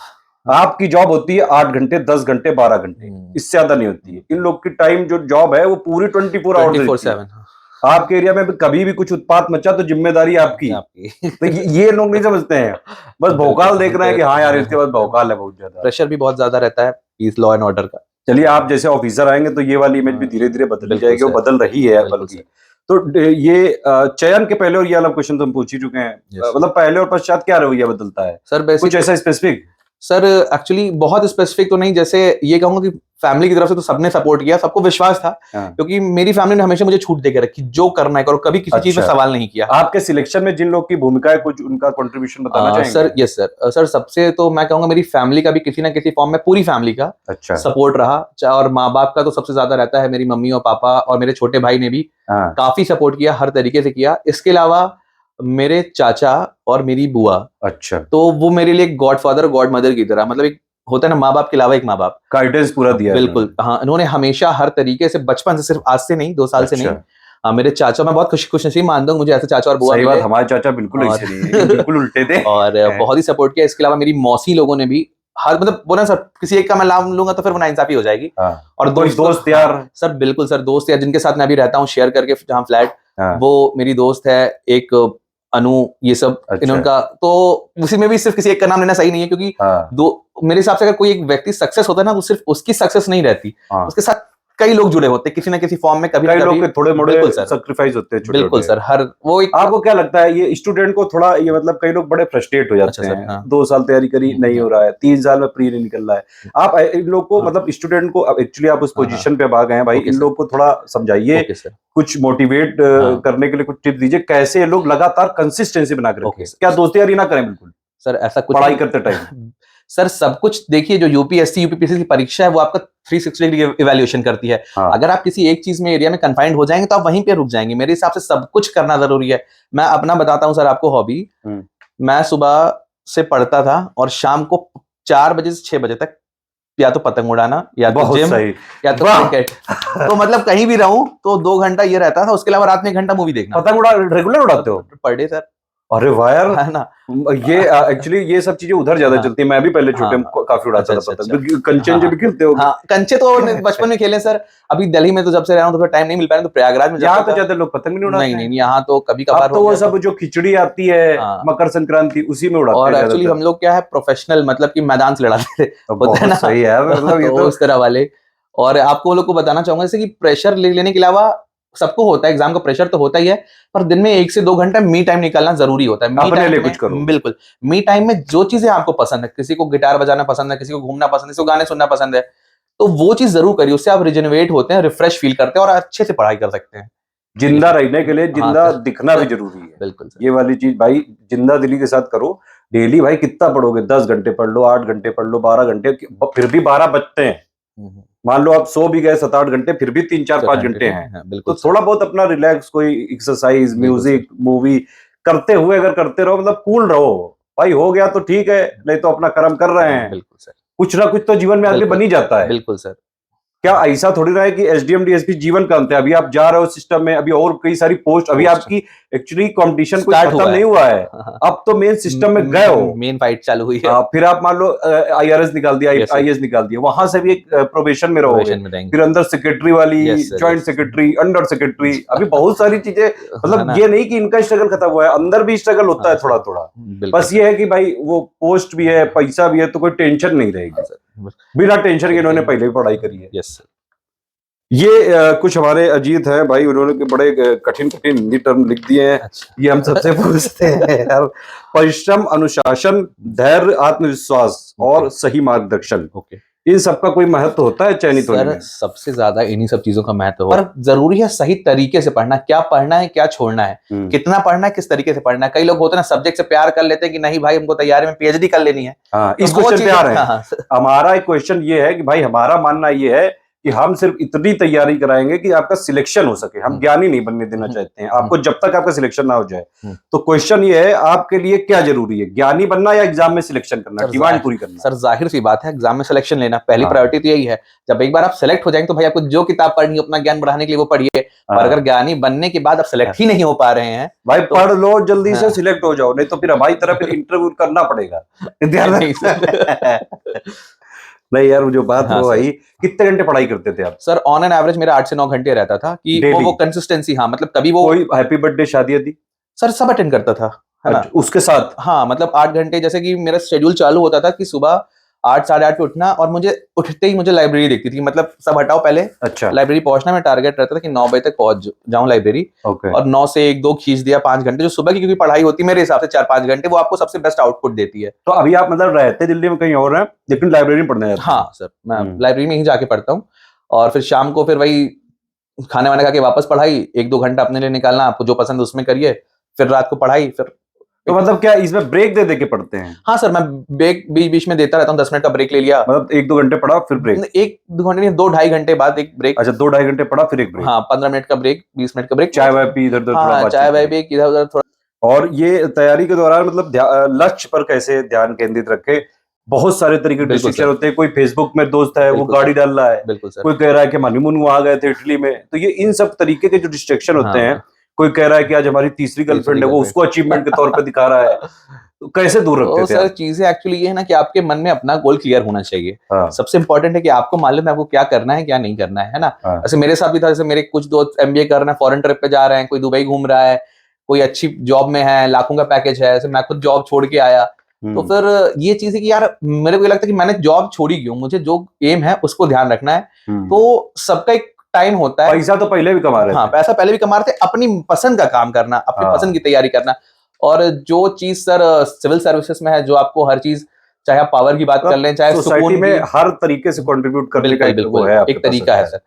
आपकी जॉब होती है 8 घंटे, 10 घंटे, 12 घंटे, इससे ज्यादा नहीं होती है। इन लोग की टाइम जो जॉब है वो पूरी 24 आवर्स रहती है। 24/7 आपके एरिया में भी कभी भी कुछ उत्पात मचा तो जिम्मेदारी आपकी। आपकी तो ये लोग नहीं समझते हैं, बस भौकाल देख रहे हैं कि हाँ यार इसके पास भौकाल है बहुत ज्यादा। प्रेशर भी बहुत ज्यादा रहता है पीस, लॉ एंड ऑर्डर का। चलिए, आप जैसे ऑफिसर आएंगे तो ये वाली इमेज भी धीरे धीरे बदल बिल्कुल जाएगी, वो सर, बदल रही है बिल्कुल बल्कि। सर। तो ये चयन के पहले और ये वाला क्वेश्चन तो हम पूछ ही चुके हैं, Yes. मतलब पहले और पश्चात क्या रवैया बदलता है सर कुछ बेसिक ऐसा स्पेसिफिक? सर एक्चुअली बहुत स्पेसिफिक तो नहीं, जैसे ये कहूंगा कि फैमिली की तरफ से तो सबने सपोर्ट किया, सबको विश्वास था, हाँ। क्योंकि मेरी फैमिली ने हमेशा मुझे छूट देके रखी, जो करना है करो, कभी किसी चीज में अच्छा। सवाल नहीं किया। आपके सिलेक्शन में जिन लोग की भूमिका है, कुछ उनका कंट्रीब्यूशन बताना चाहेंगे? सर यस सर, सर सबसे तो मैं कहूंगा मेरी फैमिली का भी किसी ना किसी फॉर्म में, पूरी फैमिली का अच्छा। सपोर्ट रहा, और माँ बाप का तो सबसे ज्यादा रहता है। मेरी मम्मी और पापा और मेरे छोटे भाई ने भी हाँ। काफी सपोर्ट किया, हर तरीके से किया। इसके अलावा मेरे चाचा और मेरी बुआ, अच्छा, तो वो मेरे लिए गॉड फादर, गॉड मदर की तरह, मतलब एक होता है ना माँ बाप के अलावा एक माँ बाप, गाइडेंस पूरा दिया है बिल्कुल। इन्होंने। हाँ, इन्होंने हमेशा हर तरीके से, बचपन से, सिर्फ आज से नहीं, 2 साल से नहीं। मेरे चाचा, मैं बहुत खुशनसीब मानता हूँ, मुझे ऐसे चाचा और बुआ सही मिले। बात, हमारे चाचा बिल्कुल ऐसे नहीं है, बिल्कुल उल्टे थे। और बहुत ही सपोर्ट किया। इसके अलावा मेरी मौसी लोगों ने भी हर, मतलब बोला सर, किसी एक का मैं नाम लूंगा तो फिर वो नाइंसाफी हो जाएगी। हाँ। और दोस्त यार? सर बिल्कुल सर, दोस्त यार जिनके साथ मैं अभी रहता हूँ शेयर करके जहाँ फ्लैट, वो मेरी दोस्त है एक अनु, ये सब। अच्छा। इनका तो उसी में भी सिर्फ किसी एक का नाम लेना सही नहीं है, क्योंकि मेरे हिसाब से अगर कोई एक व्यक्ति सक्सेस होता है ना, वो सिर्फ उसकी सक्सेस नहीं रहती, उसके साथ कई लोग जुड़े होते हैं किसी ना किसी फॉर्म में, कभी कई लोग के थोड़े मोड़े सैक्रिफाइस होते हैं, बिल्कुल सर। हर वो एक, आपको क्या लगता है ये स्टूडेंट को थोड़ा, ये मतलब कई लोग बड़े फ्रस्ट्रेट हो जाते हैं, हाँ। 2 साल तैयारी करी नहीं हो रहा है, 3 साल में प्री नहीं निकल रहा है, आप इन लोग को, मतलब स्टूडेंट को, एक्चुअली आप उस पोजीशन पे आ गए हैं भाई, इन लोग को थोड़ा समझाइए, कुछ मोटिवेट करने के लिए कुछ टिप्स दीजिए, कैसे ये लोग लगातार कंसिस्टेंसी बना के रखें, क्या दोस्ती यारी ना करें बिल्कुल सर, ऐसा कुछ पढ़ाई करते टाइम? सर सब कुछ देखिए, जो यूपीएससी यूपीपीएससी की परीक्षा है वो आपका 360 डिग्री इवैल्यूएशन करती है। अगर आप किसी एक चीज में, एरिया में कन्फाइंड हो जाएंगे तो आप वहीं पे रुक जाएंगे। मेरे हिसाब से सब कुछ करना जरूरी है। मैं अपना बताता हूँ सर आपको हॉबी, मैं सुबह से पढ़ता था और शाम को 4 बजे से 6 बजे तक या तो पतंग उड़ाना, या तो जिम, या तो क्रिकेट। तो मतलब कहीं भी रहूं तो 2 घंटा ये रहता था। उसके अलावा रात में 1 घंटा मूवी देखना। पतंग रेगुलर उड़ाते हो? Per day sir. अरे वाह यार, है ना। ये एक्चुअली ये सब चीजें उधर ज्यादा चलती है। मैं भी पहले छोटे में काफी उड़ाता था पतंग। कंचन भी खेलते हो? हाँ, कंचे तो बचपन में खेले सर। अभी दिल्ली में तो जब से रहा हूँ तो टाइम नहीं मिल पाया, तो प्रयागराज में यहाँ तो ज्यादा लोग पतंग नहीं उड़ाते हैं। नहीं, यहाँ तो कभी कभार तो वो सब जो खिचड़ी आती है मकर संक्रांति, उसी में उड़ाते हैं। और एक्चुअली हम लोग क्या है, प्रोफेशनल, मतलब कि मैदान से लड़ाते थे, होता है ना, सही है, मतलब ये तो उस तरह वाले। और आपको लोग को बताना चाहूंगा जैसे कि प्रेशर लेने के अलावा, सबको होता है एग्जाम का प्रेशर तो होता ही है, पर दिन में 1 से 2 घंटा मी टाइम निकालना जरूरी होता है। अपने लिए कुछ करो। बिल्कुल, मी टाइम में जो चीजें आपको पसंद है, किसी को गिटार बजाना पसंद है, किसी को घूमना पसंद है, किसी को गाने सुनना पसंद है, तो वो चीज जरूर करिए। उससे आप रिजेनरेट होते हैं, रिफ्रेश फील करते हैं और अच्छे से पढ़ाई कर सकते हैं। जिंदा रहने के लिए जिंदा दिखना भी जरूरी है। बिल्कुल, ये वाली चीज भाई जिंदा दिली के साथ करो। डेली भाई कितना पढ़ोगे? 10 घंटे पढ़ लो, 8 घंटे पढ़ लो, 12 घंटे, फिर भी 12 बचते हैं। मान लो आप सो भी गए 7-8 घंटे, फिर भी 3-4-5 घंटे हैं। तो थोड़ा बहुत अपना रिलैक्स, कोई एक्सरसाइज, म्यूजिक, मूवी करते हुए अगर करते रहो, मतलब कूल रहो भाई। हो गया तो ठीक है, नहीं तो अपना कर्म कर रहे हैं। बिल्कुल सर, कुछ ना कुछ तो जीवन में आदमी बन ही जाता है। बिल्कुल सर। क्या ऐसा थोड़ी रहा है कि एसडीएम डीएसपी जीवन का अंत है? अभी आप जा रहे हो सिस्टम में, अभी और कई सारी पोस्ट, अभी आपकी एक्चुअली कंपटीशन कोई खत्म नहीं हुआ है, अब तो मेन सिस्टम में गए हो, मेन फाइट चालू हुई है। फिर आप मान लो आईआरएस निकाल दिया, आईएएस निकाल दिया, वहां से भी एक प्रोबेशन में रहोगे, फिर अंदर सेक्रेटरी वाली, ज्वाइंट सेक्रेटरी, अंडर सेक्रेटरी, अभी बहुत सारी चीजें। मतलब ये नहीं कि इनका स्ट्रगल खत्म हुआ है, अंदर भी स्ट्रगल होता है थोड़ा थोड़ा। बस ये है कि भाई वो पोस्ट भी है, पैसा भी है, तो कोई टेंशन नहीं रहेगी। बिना टेंशन के इन्होंने पहले भी पढ़ाई करी है। Yes sir. ये कुछ हमारे अजीत हैं भाई, उन्होंने बड़े कठिन हिंदी टर्म लिख दिए हैं। ये हम सबसे पूछते हैं यार। परिश्रम, अनुशासन, धैर्य, आत्मविश्वास और सही मार्गदर्शन, इन सबका कोई महत्व होता है चयनित होने में? सबसे ज्यादा इन्हीं सब चीजों का महत्व है, पर जरूरी है सही तरीके से पढ़ना। क्या पढ़ना है, क्या छोड़ना है, कितना पढ़ना है, किस तरीके से पढ़ना है। कई लोग होते हैं ना, सब्जेक्ट से प्यार कर लेते हैं कि नहीं भाई हमको तैयारी में पीएचडी कर लेनी है। इस क्वेश्चन पे आ रहे हैं। हमारा एक क्वेश्चन ये है कि भाई हमारा मानना ये है कि हम सिर्फ इतनी तैयारी कराएंगे कि आपका सिलेक्शन हो सके, हम ज्ञानी नहीं बनने देना चाहते हैं आपको जब तक आपका सिलेक्शन ना हो जाए। तो क्वेश्चन ये है आपके लिए क्या जरूरी है, ज्ञानी बनना या एग्जाम में सिलेक्शन करना, डिमांड पूरी करना? सर जाहिर सी बात है, एग्जाम में सिलेक्शन लेना पहली प्रायोरिटी तो यही है। जब एक बार आप सेलेक्ट हो जाएंगे तो भाई आपको जो किताब पढ़नी है अपना ज्ञान बढ़ाने के लिए वो पढ़िए, और अगर ज्ञानी बनने के बाद आप सेलेक्ट ही नहीं हो पा रहे हैं भाई तो, पढ़ लो जल्दी से सिलेक्ट हो जाओ, नहीं तो फिर हमारी तरह फिर इंटरव्यू करना पड़ेगा। नहीं यार, जो बात वो भाई, कितने घंटे पढ़ाई करते थे आप? सर ऑन एन एवरेज मेरा 8 से 9 घंटे रहता था कि वो कंसिस्टेंसी। हाँ मतलब कभी वो कोई हैप्पी बर्थडे शादी थी सर सब अटेंड करता था, है ना? उसके साथ हाँ मतलब 8 घंटे, जैसे कि मेरा शेड्यूल चालू होता था कि सुबह 8 साढ़े 8 पे उठना, और मुझे उठते ही मुझे लाइब्रेरी दिखती थी, मतलब सब हटाओ पहले। अच्छा। लाइब्रेरी पहुंचना मेरा टारगेट रहता था कि 9 बजे तक पहुंच जाऊं लाइब्रेरी। और 9 से 1-2 खींच दिया 5 घंटे, जो सुबह की क्योंकि पढ़ाई होती है मेरे हिसाब से 4-5 घंटे, वो आपको सबसे बेस्ट आउटपुट देती है। तो अभी आप मतलब रहते दिल्ली में कहीं और हैं लेकिन लाइब्रेरी पढ़ने जाते हैं? हाँ सर, मैं लाइब्रेरी में ही जाके पढ़ता हूँ, और फिर शाम को फिर वही खाने वाने खा के वापस पढ़ाई, 1-2 घंटा अपने लिए निकालना, आपको जो पसंद है उसमें करिए, फिर रात को पढ़ाई। फिर तो मतलब क्या इसमें ब्रेक दे के पढ़ते हैं? हाँ सर, मैं ब्रेक बीच में देता रहता हूँ, 10 मिनट का ब्रेक ले लिया। मतलब 1-2 घंटे पढ़ा फिर ब्रेक? 1-2 घंटे नहीं, 2-2.5 घंटे बाद एक ब्रेक। अच्छा, 2-2.5 घंटे पढ़ा फिर एक ब्रेक? हाँ, 15 मिनट का ब्रेक, 20 मिनट का ब्रेक, चाय वाय पी, इधर उधर हाँ, चाय वाय पी, इधर उधर थोड़ा। और ये तैयारी के दौरान मतलब लक्ष्य पर कैसे ध्यान केंद्रित रखे? बहुत सारे तरीके के डिस्ट्रैक्शन होते हैं। कोई फेसबुक में दोस्त है वो गाड़ी डाल रहा है, कोई कह रहा है कि हम हनीमून वहां गए थे इटली में। तो ये इन सब तरीके के जो डिस्ट्रैक्शन होते हैं, कोई कह रहा है कि आज हमारी तीसरी गर्लफ्रेंड है, वो उसको अचीवमेंट के तौर पर दिखा रहा है, तो कैसे दूर रखते थे? सर चीजें एक्चुअली ये है ना कि आपके मन में अपना गोल क्लियर होना चाहिए। सबसे इंपॉर्टेंट है कि आपको मालूम है आपको क्या करना है क्या नहीं करना है ना? ऐसे मेरे साथ भी था, जैसे मेरे कुछ दोस्त एमबीए कर रहे हैं, फॉरेन ट्रिप पे जा रहे हैं, कोई दुबई घूम रहा है, कोई अच्छी जॉब में है, लाखों का पैकेज है, ऐसे मैं खुद जॉब छोड़ के आया। तो फिर ये चीज है कि यार मेरे को ये लगता है कि मैंने जॉब छोड़ी क्यों, मुझे जो एम है उसको ध्यान रखना है। तो सबका एक टाइम होता है। पैसा तो पहले भी कमा रहे थे। हाँ, पैसा पहले भी कमा रहे थे, अपनी पसंद का काम करना, अपनी पसंद की तैयारी करना। और जो चीज सर सिविल सर्विसेज में है, जो आपको हर चीज, चाहे आप पावर की बात कर लें, चाहे सोसाइटी में हर तरीके से कंट्रीब्यूट करने का वो है, एक तरीका है सर,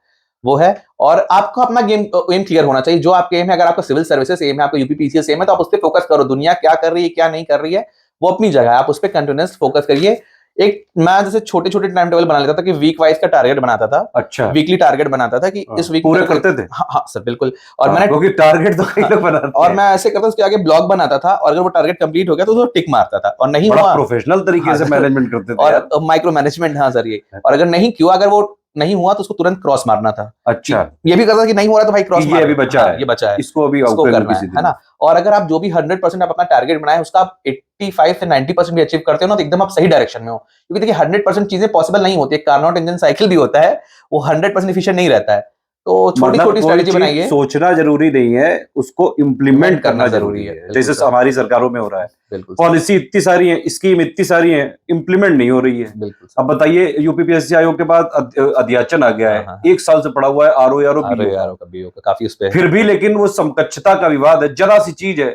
वो है। और आपको अपना एम क्लियर होना चाहिए, जो आपके एम है। अगर आपका सिविल सर्विसेज एम है, आपका यूपीपीसीएस एम है, तो आप उस पर फोकस करो। दुनिया क्या कर रही है क्या नहीं कर रही है वो अपनी जगह है, आप उस पर कंटिन्यूअस फोकस करिए। एक मैं जैसे छोटे छोटे टाइम टेबल बना लेता था कि वीक वाइज का टारगेट बनाता था। अच्छा, वीकली टारगेट बनाता था कि इस वीक पूरे करते थे? हाँ सर बिल्कुल। और मैंने क्योंकि टारगेट तो कई लोग बनाते हैं। और मैं ऐसे करता था, उसके आगे ब्लॉग बनाता था, और अगर वो टारगेट कंप्लीट हो गया तो उसको टिक मारता था, और नहीं हुआ प्रोफेशनल तरीके से मैनेजमेंट करते थे और माइक्रो मैनेजमेंट। हाँ सर, ये। और अगर नहीं किया, अगर वो नहीं हुआ तो उसको तुरंत क्रॉस मारना था। अच्छा, ये भी करता था कि नहीं हो रहा तो भाई क्रॉस मार, ये अभी बचा है, ये बचा है, इसको अभी करना है ना। और अगर आप जो भी 100% आप अपना टारगेट बनाए, उसका आप 85 से 90% भी अचीव करते हो ना, तो एकदम आप सही डायरेक्शन में हो। क्योंकि देखिए 100% चीजें पॉसिबल नहीं होती है, कार्नोट इंजन साइकिल भी होता है, वो 100% एफिशिएंट नहीं रहता है। तो छोटी छोटी स्ट्रेटेजी बनाइए। सोचना जरूरी नहीं है, उसको इम्प्लीमेंट करना जरूरी है, जैसे हमारी सरकारों में हो रहा है। पॉलिसी इतनी सारी है, स्कीम इतनी सारी है, इम्प्लीमेंट नहीं हो रही है। अब बताइए, यूपीपीएससी आयोग के बाद अध्याचन आ गया है, 1 साल से पड़ा हुआ है आरओ का काफी उस पे, फिर भी लेकिन वो समकक्षता का विवाद है, जरा सी चीज है,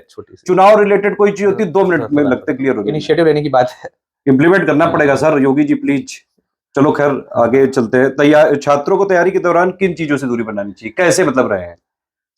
चुनाव रिलेटेड कोई चीज होती है 2 मिनट में लगते क्लियर हो। इनिशिएटिव लेने की बात है, इम्प्लीमेंट करना पड़ेगा सर, योगी जी प्लीज। चलो खैर आगे चलते हैं। छात्रों को तैयारी के दौरान किन चीजों से दूरी बनानी चाहिए, कैसे मतलब रहे हैं?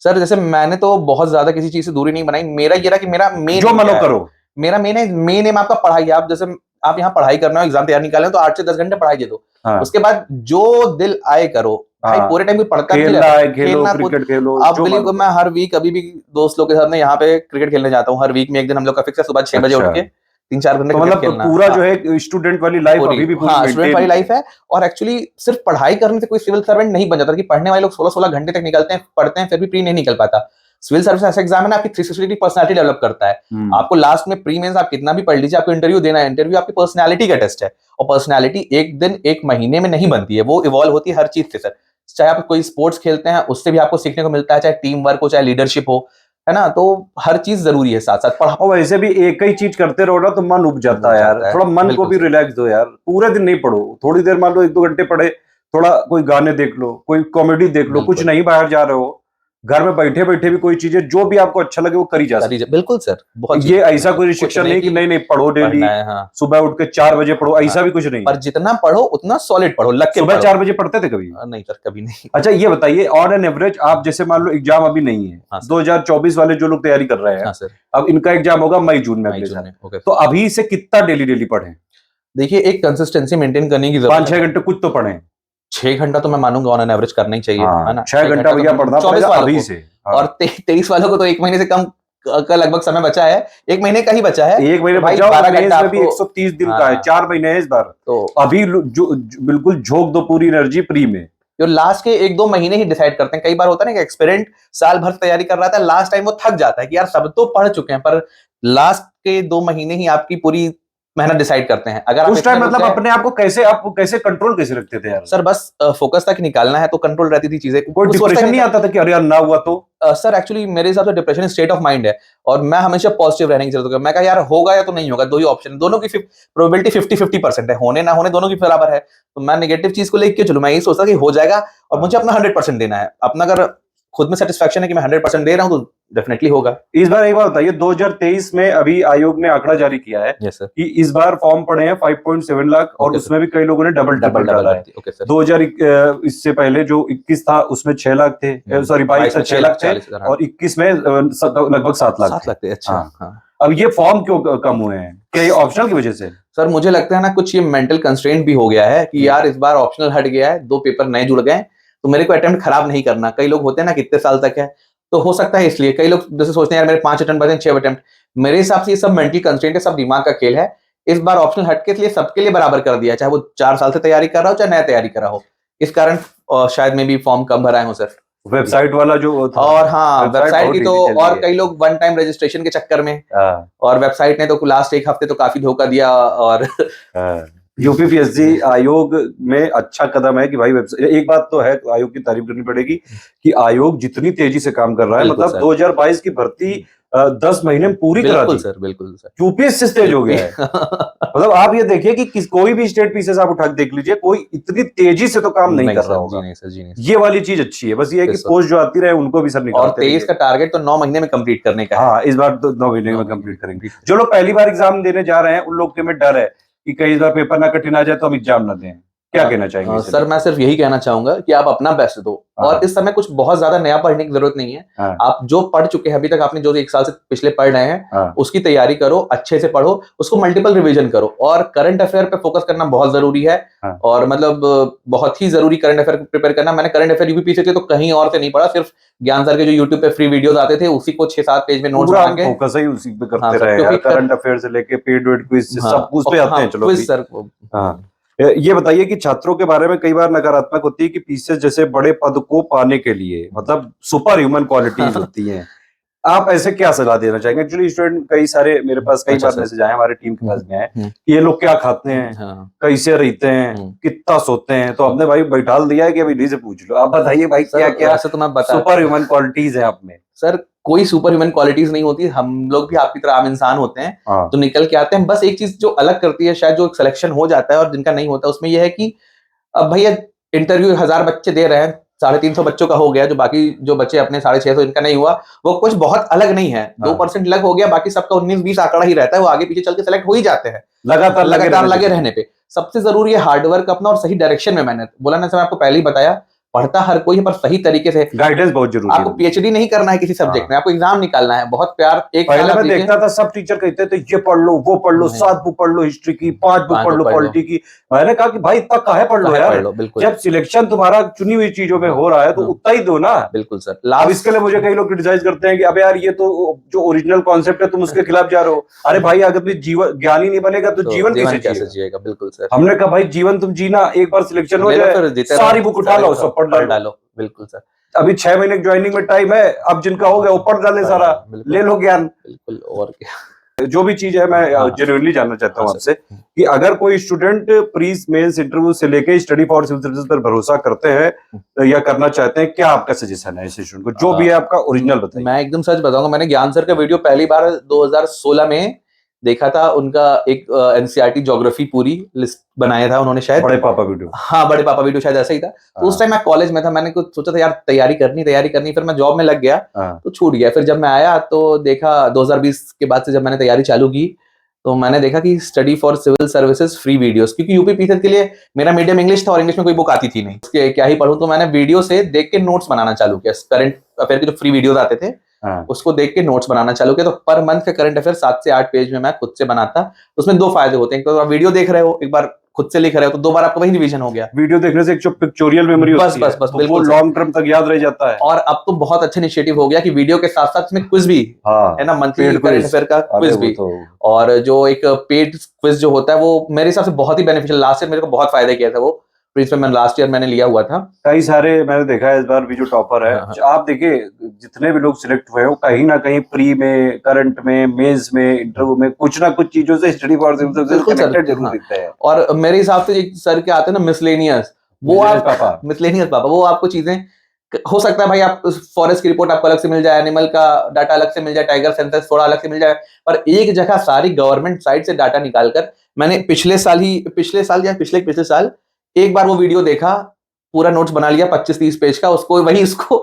सर जैसे मैंने तो बहुत ज्यादा किसी चीज से दूरी नहीं बनाई। मेरा ये रहा कि मेरा मेन जो मनो करो, मेरा मेन एम आपका पढ़ाई। आप जैसे आप यहाँ पढ़ाई करना हो, एग्जाम तैयार निकाले तो 8 से 10 घंटे पढ़ाई दे दो। उसके बाद जो दिल आए करो। भाई पूरे टाइम पढ़ता खेलना क्रिकेट खेलो। अब बिलीव, मैं हर वीक अभी भी दोस्त लोग के साथ में यहाँ पे क्रिकेट खेलने जाता हूँ। हर वीक में एक दिन हम लोग का फिक्स है, सुबह 6 बजे उठ के 3-4 घंटे मतलब पूरा जो है स्टूडेंट वाली लाइफ अभी भी पूरी स्टूडेंट वाली लाइफ है। और एक्चुअली सिर्फ पढ़ाई करने से कोई सिविल सर्वेंट नहीं बन जाता। कि पढ़ने वाले लोग 16-16 घंटे तक निकलते हैं, पढ़ते हैं, फिर भी प्री नहीं निकल पाता। सिविल सर्विस ऐसा एग्जाम है ना, आपकी 360 पर्सनालिटी डेवलप करता है। आपको लास्ट में प्री मेंस आप कितना भी पढ़ लीजिए, आपको इंटरव्यू देना है, इंटरव्यू आपकी पर्सनालिटी का टेस्ट है। और पर्सनालिटी एक दिन एक महीने में नहीं बनती है, वो इवॉल्व होती है हर चीज से सर। चाहे आप कोई स्पोर्ट्स खेलते हैं, उससे भी आपको सीखने को मिलता है, चाहे टीम वर्क हो, चाहे लीडरशिप हो, है ना। तो हर चीज जरूरी है, साथ साथ पढ़ाओ। वैसे भी एक ही चीज करते रहो ना तो मन उब जाता है यार। थोड़ा मन को भी रिलैक्स दो यार, पूरे दिन नहीं पढ़ो, थोड़ी देर मान लो 1-2 घंटे पढ़े, थोड़ा कोई गाने देख लो, कोई कॉमेडी देख लो, कुछ नहीं बाहर जा रहे हो, घर में बैठे बैठे भी कोई चीजें जो भी आपको अच्छा लगे वो करी जा सकती है। बिल्कुल सर, बहुत ये ऐसा कोई रिस्ट्रिक्शन नहीं कि नहीं पढ़ो डेली, सुबह उठ के 4 बजे पढ़ो, ऐसा भी कुछ नहीं। पर जितना पढ़ो उतना सॉलिड पढ़ो, लग के। सुबह 4 बजे पढ़ते थे कभी? नहीं सर, कभी नहीं। अच्छा ये बताइए, ऑन एन एवरेज आप जैसे मान लो एग्जाम अभी नहीं है, 2024 वाले जो लोग तैयारी कर रहे हैं, अब इनका एग्जाम होगा मई जून में अगले साल, तो अभी से कितना डेली पढ़े? देखिए एक कंसिस्टेंसी मेंटेन करने की जरूरत है। 5-6 घंटे कुछ तो पढ़े। 6 घंटा तो मैं मानूंगा ऑन एन एवरेज करना ही चाहिए, है ना? 6 घंटा भैया पढ़ना पड़ेगा अभी से। और 23 वालों को तो 1 महीने से कम का लगभग समय बचा है, 1 महीने का ही बचा है, 1 महीने बचा, 12 घंटा में भी 130 दिन का है, 4 महीने है इस बार, तो अभी जो बिल्कुल झोंक दो पूरी एनर्जी प्री में। जो लास्ट के 1-2 महीने ही डिसाइड करते हैं। कई बार होता है ना कि एक्सपेरेंट साल भर तैयारी कर रहा था, लास्ट टाइम वो थक जाता है कि यार सब तो पढ़ चुके हैं, पर लास्ट के 2 महीने ही आपकी पूरी मेहनत डिसाइड करते हैं। अगर उस टाइम मतलब अपने आप को कैसे कंट्रोल कैसे रखते थे यार? सर बस फोकस तक निकालना है तो कंट्रोल रहती थी चीजें। कोई डिप्रेशन नहीं आता था कि अरे यार ना हुआ तो? सर एक्चुअली मेरे हिसाब से डिप्रेशन स्टेट ऑफ माइंड है, और मैं हमेशा पॉजिटिव रहने की जरूरत है। मैं कहा यार होगा या तो नहीं होगा, 2 ही ऑप्शन, दोनों की प्रोबेबिलिटी 50-50% है, होने ना होने दोनों की बराबर है। तो मैं नेगेटिव चीज को लेके चलूं, मैं यही सोचता कि हो जाएगा और मुझे अपना 100% देना है। अपना अगर खुद में सेटिस्फैक्शन है कि मैं 100% दे रहा हूं तो डेफिनेटली होगा। इस बार एक बार बताइए, 2023 में अभी आयोग ने आंकड़ा जारी किया है कि इस बार फॉर्म पड़े हैं 5.7 लाख, और उसमें भी कई लोगों ने डबल डाला है। 2000 इससे पहले जो 21 था उसमें 6 लाख थे, सॉरी 22 में 6 लाख थे, और 21 में लगभग 7 लाख थे। अच्छा, अब ये फॉर्म क्यों कम हुए हैं? क्या ये ऑप्शनल की वजह से? सर मुझे लगता है ना कुछ ये मेंटल कंस्ट्रेंट भी हो गया है कि यार इस बार ऑप्शनल हट गया है, 2 पेपर नए जुड़ गए, तो मेरे को अटेम्प्ट खराब नहीं करना। कई लोग होते हैं ना कितने साल तक है, तो हो सकता है इसलिए कई लोग जैसे सोचते हैं यार मेरे 5 अटेम्प्ट बचे, 6 अटेम्प्ट। मेरे हिसाब से ये सब मेंटल कंस्ट्रेंट है, सब दिमाग का खेल है। इस बार ऑप्शनल हट के इसलिए सबके लिए बराबर कर दिया, चाहे वो 4 साल से तैयारी कर रहा हो चाहे नया तैयारी कर रहा हो। इस कारण शायद में भी फॉर्म कम भराए हो सर। वेबसाइट वाला जो था, और हाँ वेबसाइट की तो, और कई लोग वन टाइम रजिस्ट्रेशन के चक्कर में, और वेबसाइट ने तो लास्ट 1 हफ्ते तो काफी धोखा दिया। और यूपीपीएससी आयोग में अच्छा कदम है कि भाई वेबसाइट, एक बात तो है आयोग की तारीफ करनी पड़ेगी कि आयोग जितनी तेजी से काम कर रहा है, मतलब 2022 की भर्ती 10 महीने में पूरी करा दी। बिल्कुल सर, यूपीएससी तेज हो गया है। मतलब आप ये देखिए कि कोई भी स्टेट पीसेस आप उठा के देख लीजिए, कोई इतनी तेजी से तो काम नहीं कर रहा होगा। ये वाली चीज अच्छी है, बस ये है कि पोस्ट जो आती रहे उनको भी सर निकालते और 23 का टारगेट तो 9 महीने में कंप्लीट करने का है। हाँ, इस बार तो 9 महीने में कंप्लीट करेंगे। जो लोग पहली बार एग्जाम देने जा रहे हैं उन लोग के में डर है कि कई बार पेपर ना कठिन आ जाए तो हम एग्जाम ना दें। क्या कहना चाहेंगे? सर मैं सिर्फ यही कहना चाहूंगा कि आप अपना बेस्ट दो, और इस समय कुछ बहुत ज्यादा नया पढ़ने की जरूरत नहीं है। आप जो पढ़ चुके हैं अभी तक, आपने जो 1 साल से पिछले पढ़ रहे हैं उसकी तैयारी करो, अच्छे से पढ़ो, उसको मल्टीपल रिवीजन करो, और करंट अफेयर पे फोकस करना बहुत जरूरी है। और मतलब बहुत ही जरूरी करंट अफेयर प्रिपेयर करना। मैंने करंट अफेयर यूपीपीएससी के तो कहीं और से नहीं पढ़ा, सिर्फ ज्ञान सर के जो यूट्यूब पे फ्री वीडियोस आते थे उसी को 6-7 पेज में नोट्स बना के फोकस ही उसी पे करते रहे यार। करंट अफेयर से लेके पेड वेड क्विज सब उस पे आते हैं। चलो क्विज सर। ये बताइए कि छात्रों के बारे में कई बार नकारात्मक होती है कि पीसीएस जैसे बड़े पद को पाने के लिए मतलब सुपर ह्यूमन क्वालिटीज होती हैं। आप ऐसे क्या सलाह देना चाहेंगे? एक्चुअली स्टूडेंट कई सारे मेरे पास कई बार मैसेज आए, हमारे टीम के पास भी आए कि ये लोग क्या खाते हैं, कैसे रहते हैं, कितना सोते हैं। तो आपने भाई बैठा दिया है कि अभी इन्हीं से पूछ लो। आप बताइए भाई क्या क्या सुपर ह्यूमन क्वालिटीज है आप में? सर कोई सुपर ह्यूमन क्वालिटीज नहीं होती, हम लोग भी आपकी तरह आम इंसान होते हैं तो निकल के आते हैं। बस एक चीज जो अलग करती है, शायद जो सिलेक्शन हो जाता है और जिनका नहीं होता, उसमें यह है कि अब भैया इंटरव्यू 1000 बच्चे दे रहे हैं, 350 बच्चों का हो गया, जो बाकी जो बच्चे अपने 650 इनका नहीं हुआ, वो कुछ बहुत अलग नहीं है। 2% लग हो गया, बाकी सबका 19-20 आंकड़ा ही रहता है, वो आगे पीछे चल के सेलेक्ट हो ही जाते हैं लगातार लगे रहने पे। सबसे जरूरी है हार्डवर्क अपना और सही डायरेक्शन में मेहनत। बोला ना, मैं आपको पहले ही बताया, पढ़ता हर कोई है पर सही तरीके से गाइडेंस बहुत जरूरी है। आपको पीएचडी नहीं करना है किसी सब्जेक्ट में, आपको एग्जाम निकालना है। बहुत प्यार एक पहले मैं देखता था सब टीचर कहते थे ये पढ़ लो वो पढ़ लो, 7 बुक पढ़ लो हिस्ट्री की, 5 बुक पढ़ लो पॉलिटी की। मैंने कहा कि भाई इतना काहे पढ़ लो यार, जब सिलेक्शन तुम्हारा चुनी हुई चीजों में हो रहा है तो उतना ही दो ना। बिल्कुल सर। अब इसके लिए मुझे कई लोग क्रिटिसाइज करते हैं कि अबे यार ये तो जो ओरिजिनल कॉन्सेप्ट है तुम उसके खिलाफ जा रहे हो। अरे भाई अगर जीवन ज्ञानी नहीं बनेगा तो जीवन कैसे जिएगा? बिल्कुल सर। हमने कहा भाई जीवन तुम जीना, एक बार सिलेक्शन हो जाए सारी बुक उठा लो, सब पढ़ डालो। बिल्कुल सर। अभी 6 महीने ज्वाइनिंग में टाइम है, अब जिनका हो गया वो पढ़ डाले सारा, ले लो ज्ञान। बिल्कुल। और क्या जो भी चीज है मैं जेन्युइनली जानना चाहता हूँ आपसे कि अगर कोई स्टूडेंट प्री मेंस इंटरव्यू से लेके स्टडी फॉर सिविल सर्विसेज पर भरोसा करते हैं या करना चाहते हैं, क्या आपका सजेशन है इस स्टूडेंट को? जो भी है आपका ओरिजिनल बताइए। मैं एकदम सच बताऊंगा, मैंने ज्ञान सर का वीडियो पहली बार 2016 में देखा था। उनका एक एनसीईआरटी ज्योग्राफी पूरी लिस्ट बनाया था उन्होंने, शायद बड़े पापा वीडियो। हाँ, बड़े पापा वीडियो शायद ऐसा ही था। तो उस टाइम मैं कॉलेज में था, मैंने कुछ सोचा था यार तैयारी करनी, फिर मैं जॉब में लग गया तो छूट गया। फिर जब मैं आया तो देखा 2020 के बाद से जब मैंने तैयारी चालू की तो मैंने देखा कि study for civil services free videos, क्योंकि यूपीपीएससी के लिए मेरा मीडियम इंग्लिश था और इंग्लिश में कोई बुक आती थी नहीं, उसके क्या ही पढ़ूं। तो मैंने वीडियो से देख के नोट्स बनाना चालू किया। करंट अफेयर के जो फ्री वीडियोस आते थे उसको देख के नोट्स बनाना चालू किया। तो पर मंथ का करंट अफेयर 7 से 8 पेज में मैं खुद से बनाता। उसमें 2 फायदे होते हैं, एक तो आप वीडियो देख रहे हो, एक बार खुद से लिख रहे हो तो 2 बार आपका वही रिवीजन हो गया। वीडियो देखने से एक जो पिक्चोरियल मेमोरी बस होती है, बस बस वो बिल्कुल लॉन्ग टर्म तक याद रह जाता है। और अब तो बहुत अच्छा इनिशिएटिव हो गया कि वीडियो के साथ साथ इसमें क्विज भी है ना, monthly paid current quiz. Affair का अरे क्विज वो भी। तो और जो एक पेड क्विज जो होता है वो मेरे हिसाब से बहुत ही बेनिफिशियल, लास्ट ईयर मेरे को बहुत फायदा किया था वो, प्रिंस में मैं लास्ट ईयर मैंने लिया हुआ था। कई सारे मैंने देखा है इस बार भी जो टॉपर है, हाँ, आप देखिए जितने भी लोग सिलेक्ट हुए हो कहीं ना कहीं प्री में, करंट में, मेंस में, इंटरव्यू में कुछ ना कुछ चीजों से study for civil service connected जरूर हाँ। दिखते हैं। और मेरे हिसाब से एक सर के आते हैं ना मिसलेनियस, वो Miscellaneous आप पापा। मिसलेनियस पापा, वो आपको चीजें हो सकता है भाई आप फॉरेस्ट की रिपोर्ट आपको अलग से मिल जाए, एनिमल का डाटा अलग से मिल जाए, टाइगर सेंसस थोड़ा अलग से मिल जाए, पर एक जगह सारी गवर्नमेंट साइट से डाटा निकालकर मैंने पिछले साल या पिछले साल एक बार वो वीडियो देखा, पूरा नोट्स बना लिया 25-30 पेज का, उसको वही उसको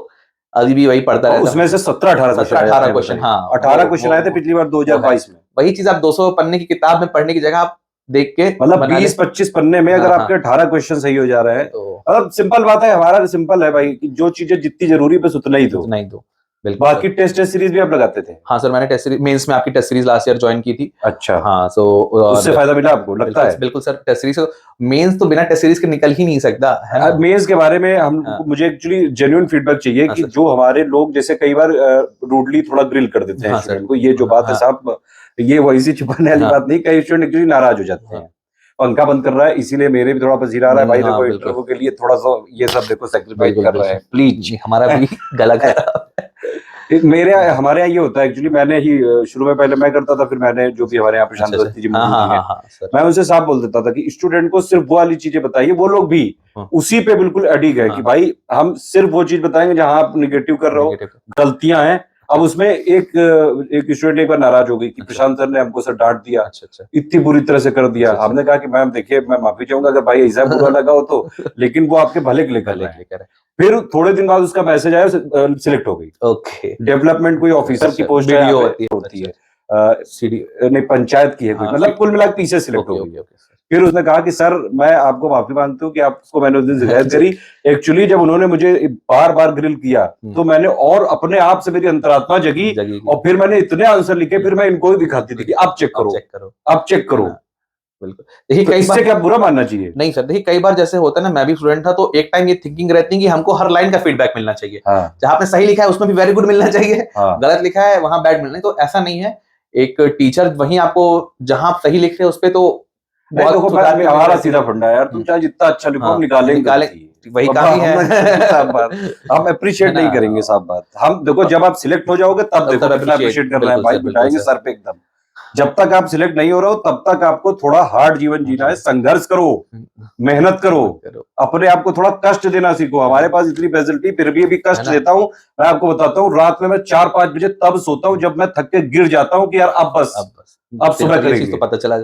अभी भी वही पढ़ता रहता उसमें से 17-18 क्वेश्चन, हाँ 18 क्वेश्चन आए थे पिछली बार 2022 में। वही चीज आप 200 पन्ने की किताब में पढ़ने की जगह आप देख के मतलब 20-25 पन्ने में अगर आपके 18 क्वेश्चन सही हो जा रहे हैं, मतलब सिंपल बात है, हमारा सिंपल है भाई कि जो चीजें जितनी जरूरी बस उतना ही दो। बिल्कुल। बाकी टेस्ट सीरीज भी आप लगाते थे? हाँ सर, मैंने टेस्ट सीरीज मेंस में आपकी test series last year join की थी। अच्छा। हाँ, सो उससे फायदा मिला आपको लगता है? बिल्कुल सर, टेस्ट सीरीज मेंस तो बिना टेस्ट सीरीज के निकल ही नहीं सकता है ना। मेंस के बारे में मुझे एक्चुअली जेन्युइन फीडबैक चाहिए कि जो हमारे लोग जैसे कई बार रूडली थोड़ा ग्रिल कर देते हैं स्टूडेंट को, ये जो बात है साहब, ये वही सी छुपाने वाली बात नहीं, कई स्टूडेंट एक्चुअली नाराज हो जाते हैं। पंखा बंद कर रहा है इसीलिए मेरे भी थोड़ा पसीना आ रहा है भाई, देखो इंटरव्यू के लिए थोड़ा सा ये सब देखो सैक्रिफाइस कर रहे हैं, प्लीज। हमारा भी गला खराब है। मेरे हमारे यहाँ ये होता है एक्चुअली, मैंने ही शुरू में पहले मैं करता था, फिर मैंने जो भी हमारे यहाँ प्रशांत अवस्थी जी मैं उनसे साफ बोल देता था कि स्टूडेंट को सिर्फ वो वाली चीजें बताइए, वो लोग भी उसी पे बिल्कुल अडिग है कि भाई हम सिर्फ वो चीज बताएंगे जहां आप निगेटिव कर रहे हो, गलतियां हैं। अब उसमें एक स्टूडेंट एक बार नाराज हो गई कि प्रशांत सर ने हमको सर डांट दिया, इतनी बुरी तरह से कर दिया। हमने कहा कि मैम देखिए मैं माफी चाहूंगा अगर भाई ऐसा बुरा लगा हो तो, लेकिन वो आपके भले के लिए कर रहे हैं। फिर थोड़े दिन बाद उसका मैसेज आया, सिलेक्ट हो गई। ओके, डेवलपमेंट कोई ऑफिसर की पोस्ट होती है, नहीं पंचायत की है कोई, मतलब कुल मिलाकर पीछे सिलेक्ट हो गई। फिर उसने कहा कि सर मैं आपको माफी मांगती हूँ कि आपको मैंने उस दिन शिकायत करी, एक्चुअली जब उन्होंने मुझे बार बार ग्रिल किया तो मैंने और अपने आप से मेरी अंतरात्मा जगी और फिर मैंने इतने आंसर लिखे, फिर मैं इनको ही दिखाती थी कि आप चेक करो, आप चेक करो। बिल्कुल, देखिए तो इससे क्या बुरा मानना चाहिए? नहीं सर, देखिए कई बार जैसे होता है ना, मैं भी स्टूडेंट था तो एक टाइम ये थिंकिंग रहती है कि हमको हर लाइन का फीडबैक मिलना चाहिए। जहां आपने सही लिखा है उसमें भी वेरी गुड मिलना चाहिए, गलत लिखा है वहां बैड मिलना, तो ऐसा नहीं है। एक टीचर वहीं आपको जहां आप सही लिख रहे हैं उस पे तो हमारा सीधा फंडा है यार, तुम चाहे जितना अच्छा लिखो हम निकालेंगे, वही काफी है। हम अप्रिशिएट नहीं करेंगे, साफ बात। हम देखो जब आप सिलेक्ट हो जाओगे तब देखो कितना अप्रिशिएट कर रहे हैं भाई, बिठाएंगे सर पे एकदम। जब तक आप सिलेक्ट नहीं हो रहे हो तब तक आपको थोड़ा हार्ड जीवन जीना है, संघर्ष करो, मेहनत करो, अपने आप को थोड़ा कष्ट देना सीखो। हमारे पास इतनी फैसिलिटी फिर भी अभी कष्ट देता हूँ। मैं आपको बताता हूँ, रात में मैं 4-5 बजे तब सोता हूँ जब मैं थक के गिर जाता हूँ कि यार अब सुबह करेंगे। तो पता चला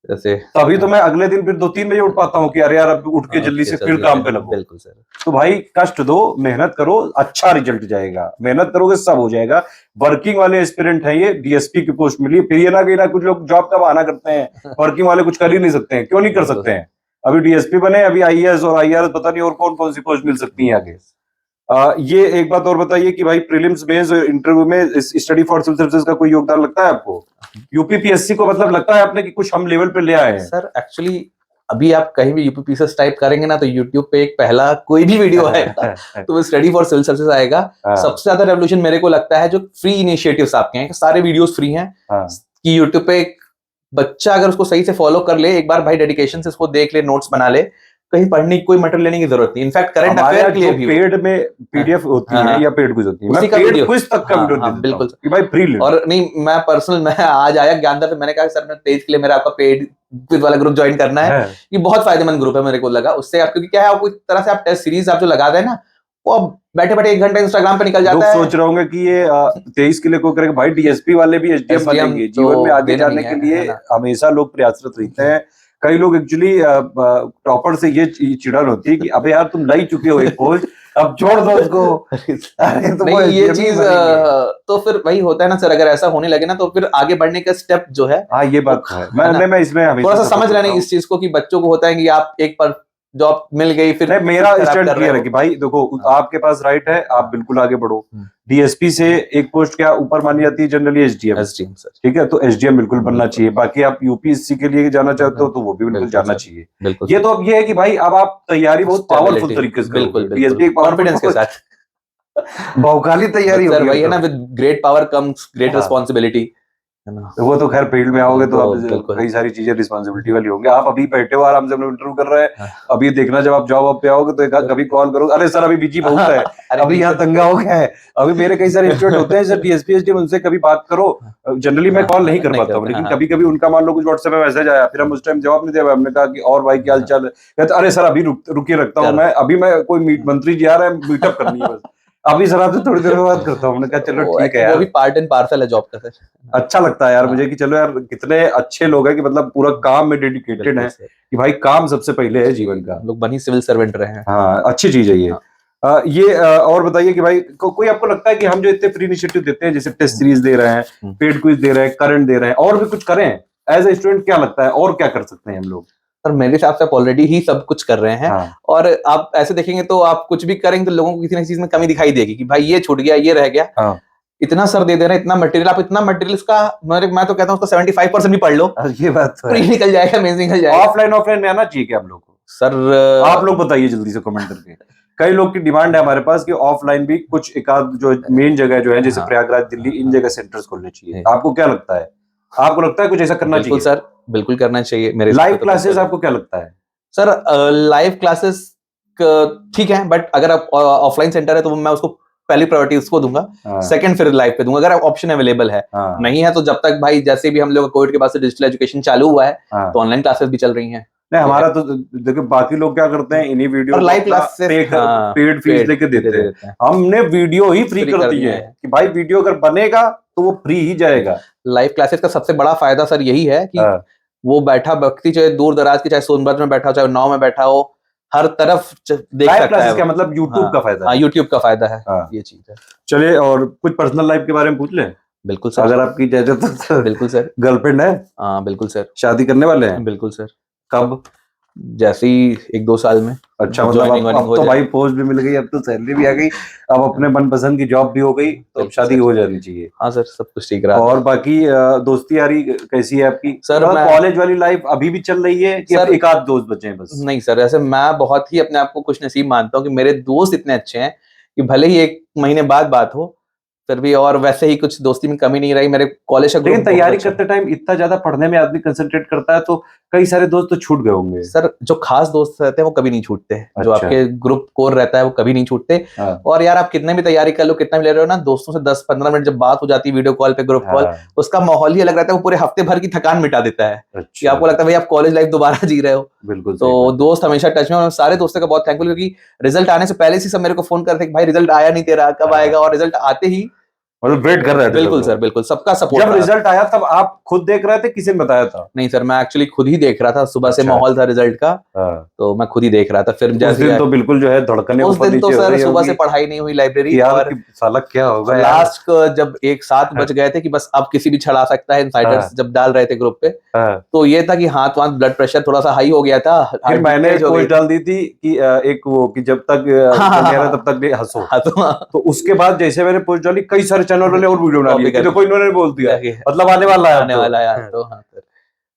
जैसे, तभी तो मैं अगले दिन फिर 2-3 बजे उठ पाता हूँ कि अरे यार अब उठ के जल्दी से फिर काम पे लगो। बिल्कुल सर। तो भाई कष्ट दो, मेहनत करो, अच्छा रिजल्ट जाएगा। मेहनत करोगे सब हो जाएगा। वर्किंग वाले एस्पिरेंट है, ये डीएसपी की पोस्ट मिली, फिर ये ना कुछ लोग जॉब का बहाना करते हैं, वर्किंग वाले कुछ कर ही नहीं सकते हैं। क्यों नहीं कर सकते हैं? अभी डीएसपी बने, अभी आईएएस और आईआरएस पता नहीं और कौन कौन सी पोस्ट मिल सकती है आगे। ये एक बात और बताइए कि भाई प्रीलिम्स मेंस और इंटरव्यू में स्टडी फॉर सिविल सर्विसेज का कोई योगदान लगता है आपको? यूपीपीएससी को मतलब लगता है आपने कि कुछ हम लेवल पे ले आए हैं? सर एक्चुअली अभी आप कहीं भी यूपीपीएससी टाइप करेंगे ना तो यूट्यूब पे एक पहला कोई भी वीडियो आएगा तो वो स्टडी फॉर सिविल सर्विसेज आएगा। सबसे ज्यादा रेवोल्यूशन मेरे को लगता है जो फ्री इनिशिएटिव्स आपके हैं, सारे वीडियोस फ्री हैं कि यूट्यूब पे एक बच्चा अगर उसको सही से फॉलो कर ले, एक बार भाई डेडिकेशन से उसको देख ले, नोट्स बना ले, कहीं पढ़ने की कोई मटेरियल लेने की जरूरत नहीं। इनफैक्ट करंट अफेयर के लिए भी पेड में पीडीएफ होती है या पेड क्विज होती है, मैं पेड क्विज तक का वीडियो देता हूं बिल्कुल कि भाई फ्री ले। और नहीं मैं पर्सनल मैं आज आया ज्ञानदा पे, मैंने कहा सर मैं तेज के लिए मेरा आपका पेड क्विज वाला ग्रुप ज्वाइन करना है। ये बहुत फायदेमंद ग्रुप है मेरे को लगा उससे, आप क्योंकि क्या है आपको एक तरह से आप टेस्ट सीरीज आप जो लगा दें ना वो अब बैठे बैठे 1 घंटा इंस्टाग्राम पे निकल जाता है। सोच रहा हूँ कि ये 23 के लिए को करेगा भाई, डीएसपी वाले भी एसडीएम बनेंगे। जीवन में आगे जाने के लिए हमेशा लोग प्रयासरत रहते हैं। कई लोग एक्चुअली टॉपर से ये चिड़न होती है कि अबे यार तुम लाई चुके हो एक पोस्ट, अब छोड़ दो उसको। तो नहीं ये चीज तो फिर वही होता है ना सर, अगर ऐसा होने लगे ना तो फिर आगे बढ़ने का स्टेप जो है। हाँ ये बात है, मैं इसमें थोड़ा सा समझ लेना इस चीज को कि बच्चों को होता है कि आप एक पर जॉब मिल गई फिर नहीं, मेरा खराब स्टैंड कर रहे क्लियर है हो। कि भाई देखो आपके पास राइट है, आप बिल्कुल आगे बढ़ो। हम्म। डीएसपी से एक पोस्ट क्या ऊपर मानी जाती है जनरली एसडीएम, SDM सर, ठीक है, तो एसडीएम बिल्कुल बनना बिल्कुल। चाहिए। बाकी आप यूपीएससी के लिए जाना चाहते हो तो वो भी बिल्कुल बिल्कुल जाना सर, चाहिए। बिल्कुल ये तो अब ये है कि भाई अब आप तैयारी बहुत पावरफुल Stability, तरीके से बिल्कुल करोगे। बिल्कुल डीएसपी एक कॉन्फिडेंस के पावरफुल साथ। भौकाली तैयारी सर होगी वही है ना, एकदम। With great power comes great हाँ, रिस्पॉन्सिबिलिटी, है ना। तो वो तो खैर फील्ड में आओगे तो अब बिल्कुल। कई सारी चीजें रिस्पॉन्सिबिलिटी वाली होंगी। आप अभी बैठे हो आराम से इंटरव्यू कर रहे हैं, हाँ। अभी देखना जब आप जॉब पे आओगे तो एक आध कभी कॉल करो, अरे सर अभी बिजी बहुत है, अरे अभी नहीं यहाँ सर। दंगा हो गया है। अभी मेरे कई सारे स्टूडेंट होते हैं सर डीएसपी एसडीएम, उनसे कभी बात करो। जनरली मैं कॉल नहीं कर पाता हूँ, लेकिन कभी कभी उनका मान लो कुछ व्हाट्सएप में मैसेज आया, फिर हम उस टाइम जवाब नहीं दे पाए। हमने कहा कि और भाई क्या हाल चाल है, कहते अरे सर अभी रुकिए रखता हूँ मैं, अभी मैं कोई मंत्री जी आ रहा है मीटअप करनी है बस, अभी सर आपसे थोड़ी देर में बात करता हूँ। हमने कहा चलो ठीक है वो यार। भी पार्ट एंड पार्सल है जॉब का सर। अच्छा लगता है यार हाँ। मुझे कि चलो यार कितने अच्छे लोग हैं कि मतलब पूरा काम में डेडिकेटेड बिल्कुल है, सर। कि भाई काम सबसे पहले है जीवन का। लोग बनी सिविल सर्वेंट रहे हैं। हाँ, अच्छी चीज है ये। हाँ। और बताइए कि भाई कोई आपको लगता है कि हम जो इतने फ्री इनिशिएटिव देते हैं, जैसे टेस्ट सीरीज दे रहे हैं, पेड क्विज दे रहे हैं, करंट दे रहे हैं, और भी कुछ करें एज ए स्टूडेंट, क्या लगता है और क्या कर सकते हैं हम लोग? सर मेरे हिसाब से आप ऑलरेडी ही सब कुछ कर रहे हैं। हाँ, और आप ऐसे देखेंगे तो आप कुछ भी करेंगे तो लोगों को किसी ना किसी चीज में कमी दिखाई देगी कि भाई ये छूट गया, ये रह गया। हाँ, इतना सर दे रहे हैं, इतना मटेरियल, आप इतना मटेरियल उसका मैं तो कहता हूँ उसका 75% भी पढ़ लो, ये बात तो प्री है। निकल जाएगा, मेंस निकल जाएगा। ऑफलाइन में आना चाहिए क्या हम लोग को? सर आप लोग बताइए जल्दी से कमेंट करके। कई लोग की डिमांड है हमारे पास कि ऑफलाइन भी कुछ एक आध जो मेन जगह जो है, जैसे हाँ, प्रयागराज, दिल्ली, इन जगह सेंटर्स खोलने चाहिए। आपको क्या लगता है? आपको लगता है कुछ ऐसा करना बिल्कुल चाहिए? सर, बिल्कुल करना चाहिए मेरे हिसाब से लाइव तो क्लासेस बिल्कुल। आपको क्या लगता है? सर लाइव क्लासेस ठीक है, बट अगर आप ऑफलाइन सेंटर है तो मैं उसको पहली प्रायोरिटी उसको दूंगा, हाँ, सेकंड फिर लाइव पे दूंगा अगर ऑप्शन अवेलेबल है। हाँ, नहीं है तो जब तक भाई, जैसे भी हम लोग कोविड के बाद से डिजिटल एजुकेशन चालू हुआ है हाँ। तो ऑनलाइन क्लासेस भी चल रही हैं। नहीं, हमारा तो देखो बाकी लोग क्या करते हैं, इन्हीं वीडियो और को लाइव अपना क्लासेस हाँ, पेड फीस लेके देते हैं। हैं। हमने वीडियो ही फ्री फ्री कर कर दी दिए है हैं। कि भाई वीडियो अगर बनेगा तो वो फ्री ही जाएगा। लाइव क्लासेस का सबसे बड़ा फायदा सर यही है कि हाँ, वो बैठा व्यक्ति चाहे दूर दराज के, चाहे सोनभद्र में बैठा हो, चाहे उन्नाव में बैठा हो, हर तरफ देख लाइव सकता क्लासेस है। क्या मतलब यूट्यूब हाँ, का फायदा हाँ है? यूट्यूब का फायदा है, हाँ, ये चीज है। चलिए और कुछ पर्सनल लाइफ के बारे में पूछ लें, बिल्कुल सर। अगर आपकी इजाजत हो तो। बिल्कुल सर। गर्लफ्रेंड है? हाँ बिल्कुल सर। शादी करने वाले हैं? बिल्कुल सर। कब? जैसे ही 1-2 साल में अच्छा, मतलब ज्वाइनिंग अब हो तो जाए। भाई पोस्ट भी मिल गई, अब तो सैलरी भी आ गई, अब अपने मनपसंद की जॉब भी हो गई, तो अब बिल्कुल शादी सर। हो जानी चाहिए। हाँ सर, सब कुछ ठीक रहा। और बाकी दोस्ती यारी कैसी है आपकी? सर मतलब मैं कॉलेज वाली लाइफ अभी भी चल रही है कि अब सर एक आध दोस्त बचे हैं बस? नहीं सर, ऐसे मैं बहुत ही अपने आप को खुशनसीब मानता हूँ कि मेरे दोस्त इतने अच्छे हैं कि भले ही 1 महीने बाद बात हो फिर भी, और वैसे ही कुछ दोस्ती में कमी नहीं रही। मेरे कॉलेज का ग्रुप लेकिन बहुत तैयारी अच्छा है। करते टाइम इतना ज्यादा पढ़ने में आदमी कंसंट्रेट करता है तो कई सारे दोस्त तो छूट गए होंगे। सर जो खास दोस्त रहते हैं वो कभी नहीं छूटते, जो अच्छा। आपके ग्रुप कोर रहता है वो कभी नहीं छूटते। हाँ, और यार आप कितने भी तैयारी कर लो, कितना भी ले रहे हो ना, दोस्तों से 10-15 मिनट जब बात हो जाती है वीडियो कॉल पे, ग्रुप कॉल, हाँ, उसका माहौल ही अलग रहता है, वो पूरे हफ्ते भर की थकान मिटा देता है कि अच्छा, आपको लगता है भाई आप कॉलेज लाइफ दोबारा जी रहे हो। बिल्कुल सही तो बात है। दोस्त हमेशा टच में, और मैं सारे दोस्तों का बहुत थैंकफुल, क्योंकि रिजल्ट आने से पहले से सब मेरे को फोन करते कि भाई रिजल्ट आया नहीं तेरा, कब आएगा, और रिजल्ट आते ही मतलब वेट कर रहे थे सब बिल्कुल लोग। सर, बिल्कुल सबका सपोर्ट जब रहा। रिजल्ट आया तब आप खुद देख रहे थे, किसी ने बताया था? नहीं सर, मैं एक्चुअली खुद ही देख रहा था, सुबह से अच्छा। माहौल था रिजल्ट का, हाँ, तो मैं खुद ही देख रहा था। फिर उस जैसे दिन तो बिल्कुल जो है धड़कने उस ऊपर दिन तो नीचे हो सर रही सुबह से होगी पढ़ाई नहीं हुई लाइब्रेरी, कि यार और कि साला क्या होगा यार। लास्ट को जब 1-7 बज गए थे कि बस अब किसी भी छड़ा सकता है, इनसाइडर्स हाँ, जब डाल रहे थे ग्रुप पे, हाँ। तो ये था कि हाथ वहां ब्लड प्रेशर थोड़ा सा हाई हो गया था, फिर हार्ट बीट मैंने तेज एक हो गई पोस्ट थी। डाल दी थी कि एक वो कि जब तक हाँ हाँ जंग है हाँ तब तक भी हंसो। हाँ, तो उसके बाद जैसे मैंने पोस्ट डाली, कई सारे चैनल वाले और वीडियो बना लिए कॉपी कि कर देखो इन्होंने बोल दिया, दिया, मतलब आने वाला है अब आने तो। वाला है यार, तो हाँ सर।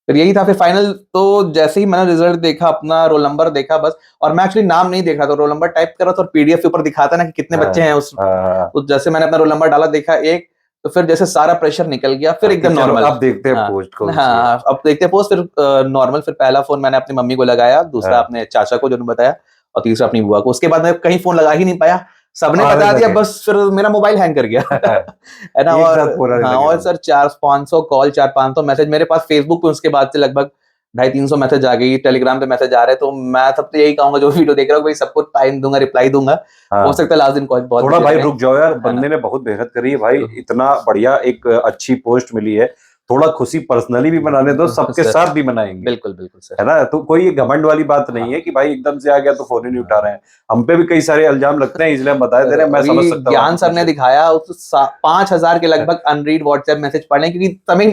फिर यही था, फिर फाइनल तो जैसे ही मैंने रिजल्ट देखा, अपना रोल नंबर देखा बस, और मैं एक्चुअली नाम नहीं देख रहा था, रोल नंबर टाइप कर रहा था और पीडीएफ के ऊपर दिखाता ना कि कितने हाँ, बच्चे हैं उस, हाँ, तो जैसे मैंने अपना रोल नंबर डाला, देखा एक, तो फिर जैसे सारा प्रेशर निकल गया, फिर कि एकदम चलो नॉर्मल। अब देखते हैं हाँ पोस्ट कौन सी है। हाँ, अब देखते हैं पोस्ट, फिर नॉर्मल, फिर पहला फोन मैंने अपनी मम्मी को लगाया, दूसरा हाँ। अपने चाचा को जो बताया, और तीसरा अपनी बुआ को। उसके बाद मैं कहीं फोन लगा ही नहीं पाया, सबने आने बता दिया, लगे। बस फिर मेरा मोबाइल हैंग कर गया है ना। एक और साथ पूरा नहीं हाँ, लगे और हम। सर 400-500 कॉल, 400-500 मैसेज मेरे पास फेसबुक पे उसके बाद से लगभग 250-300 मैसेज आ गई, टेलीग्राम पे मैसेज आ रहे हैं। तो मैं सब तो यही कहूंगा जो वीडियो देख रहा हूँ भाई, सबको टाइम दूंगा, रिप्लाई दूंगा। हाँ। हो सकता है लास्ट दिन बहुत थोड़ा busy भाई रहें, रुक जाओ यार, है ना। बंदे ने बहुत मेहनत करी है भाई, तो इतना बढ़िया एक अच्छी पोस्ट मिली है, थोड़ा खुशी पर्सनली भी मनाने दो, सबके सर, साथ भी मनाएंगे, बिल्कुल बिल्कुल सर। है ना। तो कोई घमंड वाली बात नहीं है कि भाई एकदम से आ गया तो फोन ही नहीं उठा रहे हैं। हम पे भी कई सारे इल्जाम लगते हैं, इसलिए हम बता दे रहे हैं। मैं समझ अभी सकता हूँ ज्ञान आपको सर ने कुछ। दिखाया, उस 5,000 के लगभग अनरीड व्हाट्सएप मैसेज पढ़े, क्योंकि समय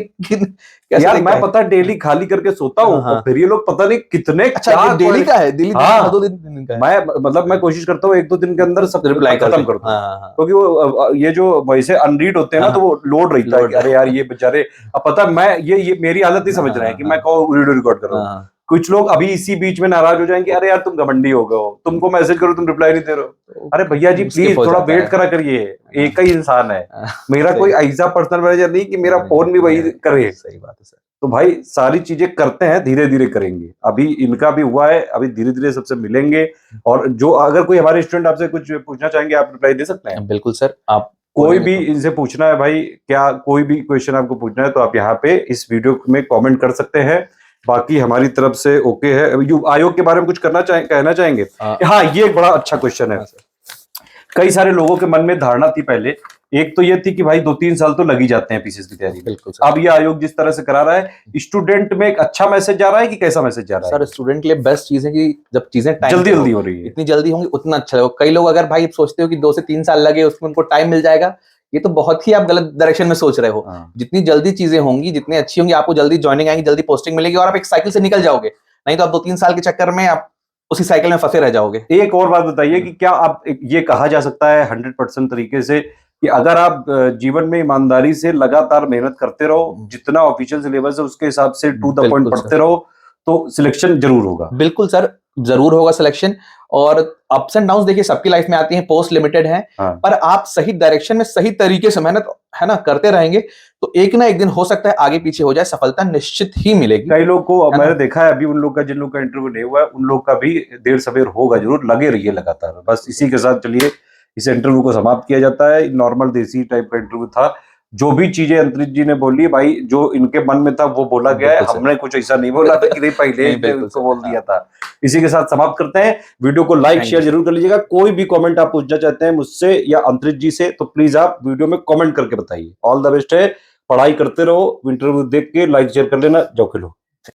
कैसे यार देखता मैं है? पता डेली खाली करके सोता हूँ, हाँ। और फिर ये लोग पता नहीं कितने अच्छा, क्या डेली का है? डेली हाँ, 2 दिन का है? मैं मतलब मैं कोशिश करता हूँ 1-2 दिन के अंदर सब रिप्लाई कर खत्म दें। कर दूं, हाँ, हाँ, क्योंकि वो ये जो वैसे अनरीड होते हैं ना, हाँ, तो वो लोड रहता है कि लोड। अरे यार ये बेचारे, अब पता है, मैं ये मेरी हालत नहीं समझ रहे हैं कि मैं कहो वीडियो रिकॉर्ड कर रहा हूँ। हाँ, कुछ लोग अभी इसी बीच में नाराज हो जाएंगे, अरे यार तुम घमंडी हो गए हो, तुमको मैसेज करो तुम रिप्लाई नहीं दे रहे हो। तो अरे भैया जी स्किप प्लीज हो थोड़ा जाता वेट है। करा करिए, एक ही इंसान है, मेरा सही। कोई ऐसा पर्सनल मैनेजर नहीं कि मेरा फोन भी वही करे। सही बात है सर। तो भाई सारी चीजें करते हैं, धीरे धीरे करेंगे, अभी इनका भी हुआ है, अभी धीरे धीरे सबसे मिलेंगे। और जो अगर कोई हमारे स्टूडेंट आपसे कुछ पूछना चाहेंगे, आप रिप्लाई दे सकते हैं। बिल्कुल सर, आप कोई बोलेंगे भी तो। इनसे पूछना है भाई, क्या कोई भी क्वेश्चन आपको पूछना है, तो आप यहाँ पे इस वीडियो में कमेंट कर सकते हैं। बाकी हमारी तरफ से ओके है। आयोग के बारे में कुछ कहना चाहेंगे? हाँ, ये एक बड़ा अच्छा क्वेश्चन है। हाँ सर। कई सारे लोगों के मन में धारणा थी पहले, एक तो ये थी कि भाई 2-3 साल तो लग ही जाते हैं पीसीएस की तैयारी में। बिल्कुल सर। अब ये आयोग जिस तरह से करा रहा है, स्टूडेंट में एक अच्छा मैसेज जा रहा है कि कैसा मैसेज जा रहा है? सर, स्टूडेंट के लिए बेस्ट चीज है कि जब चीजें टाइम जल्दी पे जल्दी हो रही है। इतनी जल्दी होंगी उतना अच्छा लगेगा। कई लोग अगर भाई सोचते हो कि 2 से 3 साल लगे उसमें उनको टाइम मिल जाएगा, ये तो बहुत ही आप गलत डायरेक्शन में सोच रहे हो। हाँ। जितनी जल्दी चीजें होंगी, जितनी अच्छी होंगी, आपको जल्दी ज्वाइनिंग आएगी, जल्दी पोस्टिंग मिलेगी और आप एक साइकिल से निकल जाओगे। नहीं तो आप 2-3 साल के चक्कर में आप उसी साइकिल में फंसे रह जाओगे। एक और बात बताइए कि क्या आप ये कहा जा सकता है 100% तरीके से कि अगर आप जीवन में ईमानदारी से लगातार मेहनत करते रहो, जितना ऑफिशियल सिलेबस है उसके हिसाब से टू द पॉइंट बिल्कुल पढ़ते सर। रहो, तो सिलेक्शन जरूर होगा? बिल्कुल सर, जरूर होगा सिलेक्शन। और अप्स एंड डाउन्स देखिए सबकी लाइफ में आती हैं, पोस्ट लिमिटेड है। हाँ। पर आप सही डायरेक्शन में सही तरीके से मेहनत है ना करते रहेंगे तो एक ना एक दिन हो सकता है आगे पीछे हो जाए, सफलता निश्चित ही मिलेगी। कई लोग को है ना? मैंने देखा है अभी, उन लोग का जिन लोग का इंटरव्यू नहीं हुआ है, उन लोग का भी देर सवेर होगा जरूर, लगे रहिए लगातार। बस इसी के साथ चलिए इस इंटरव्यू को समाप्त किया जाता है। नॉर्मल देसी टाइप का इंटरव्यू था। जो भी चीजें अंतरित जी ने बोली भाई, जो इनके मन में था वो बोला गया है। बिल्कुल सर। हमने कुछ ऐसा नहीं बोला था कि नहीं पहले नहीं, इसने बिल्कुल उसको सर, बोल हाँ। दिया था। इसी के साथ समाप्त करते हैं। वीडियो को लाइक Thank शेयर you, जरूर कर लीजिएगा। कोई भी कमेंट आप पूछना चाहते हैं मुझसे या अंतरित जी से, तो प्लीज आप वीडियो में कमेंट करके बताइए। ऑल द बेस्ट है, पढ़ाई करते रहो, इंटरव्यू देख के लाइक शेयर कर लेना। जाओ खेलो।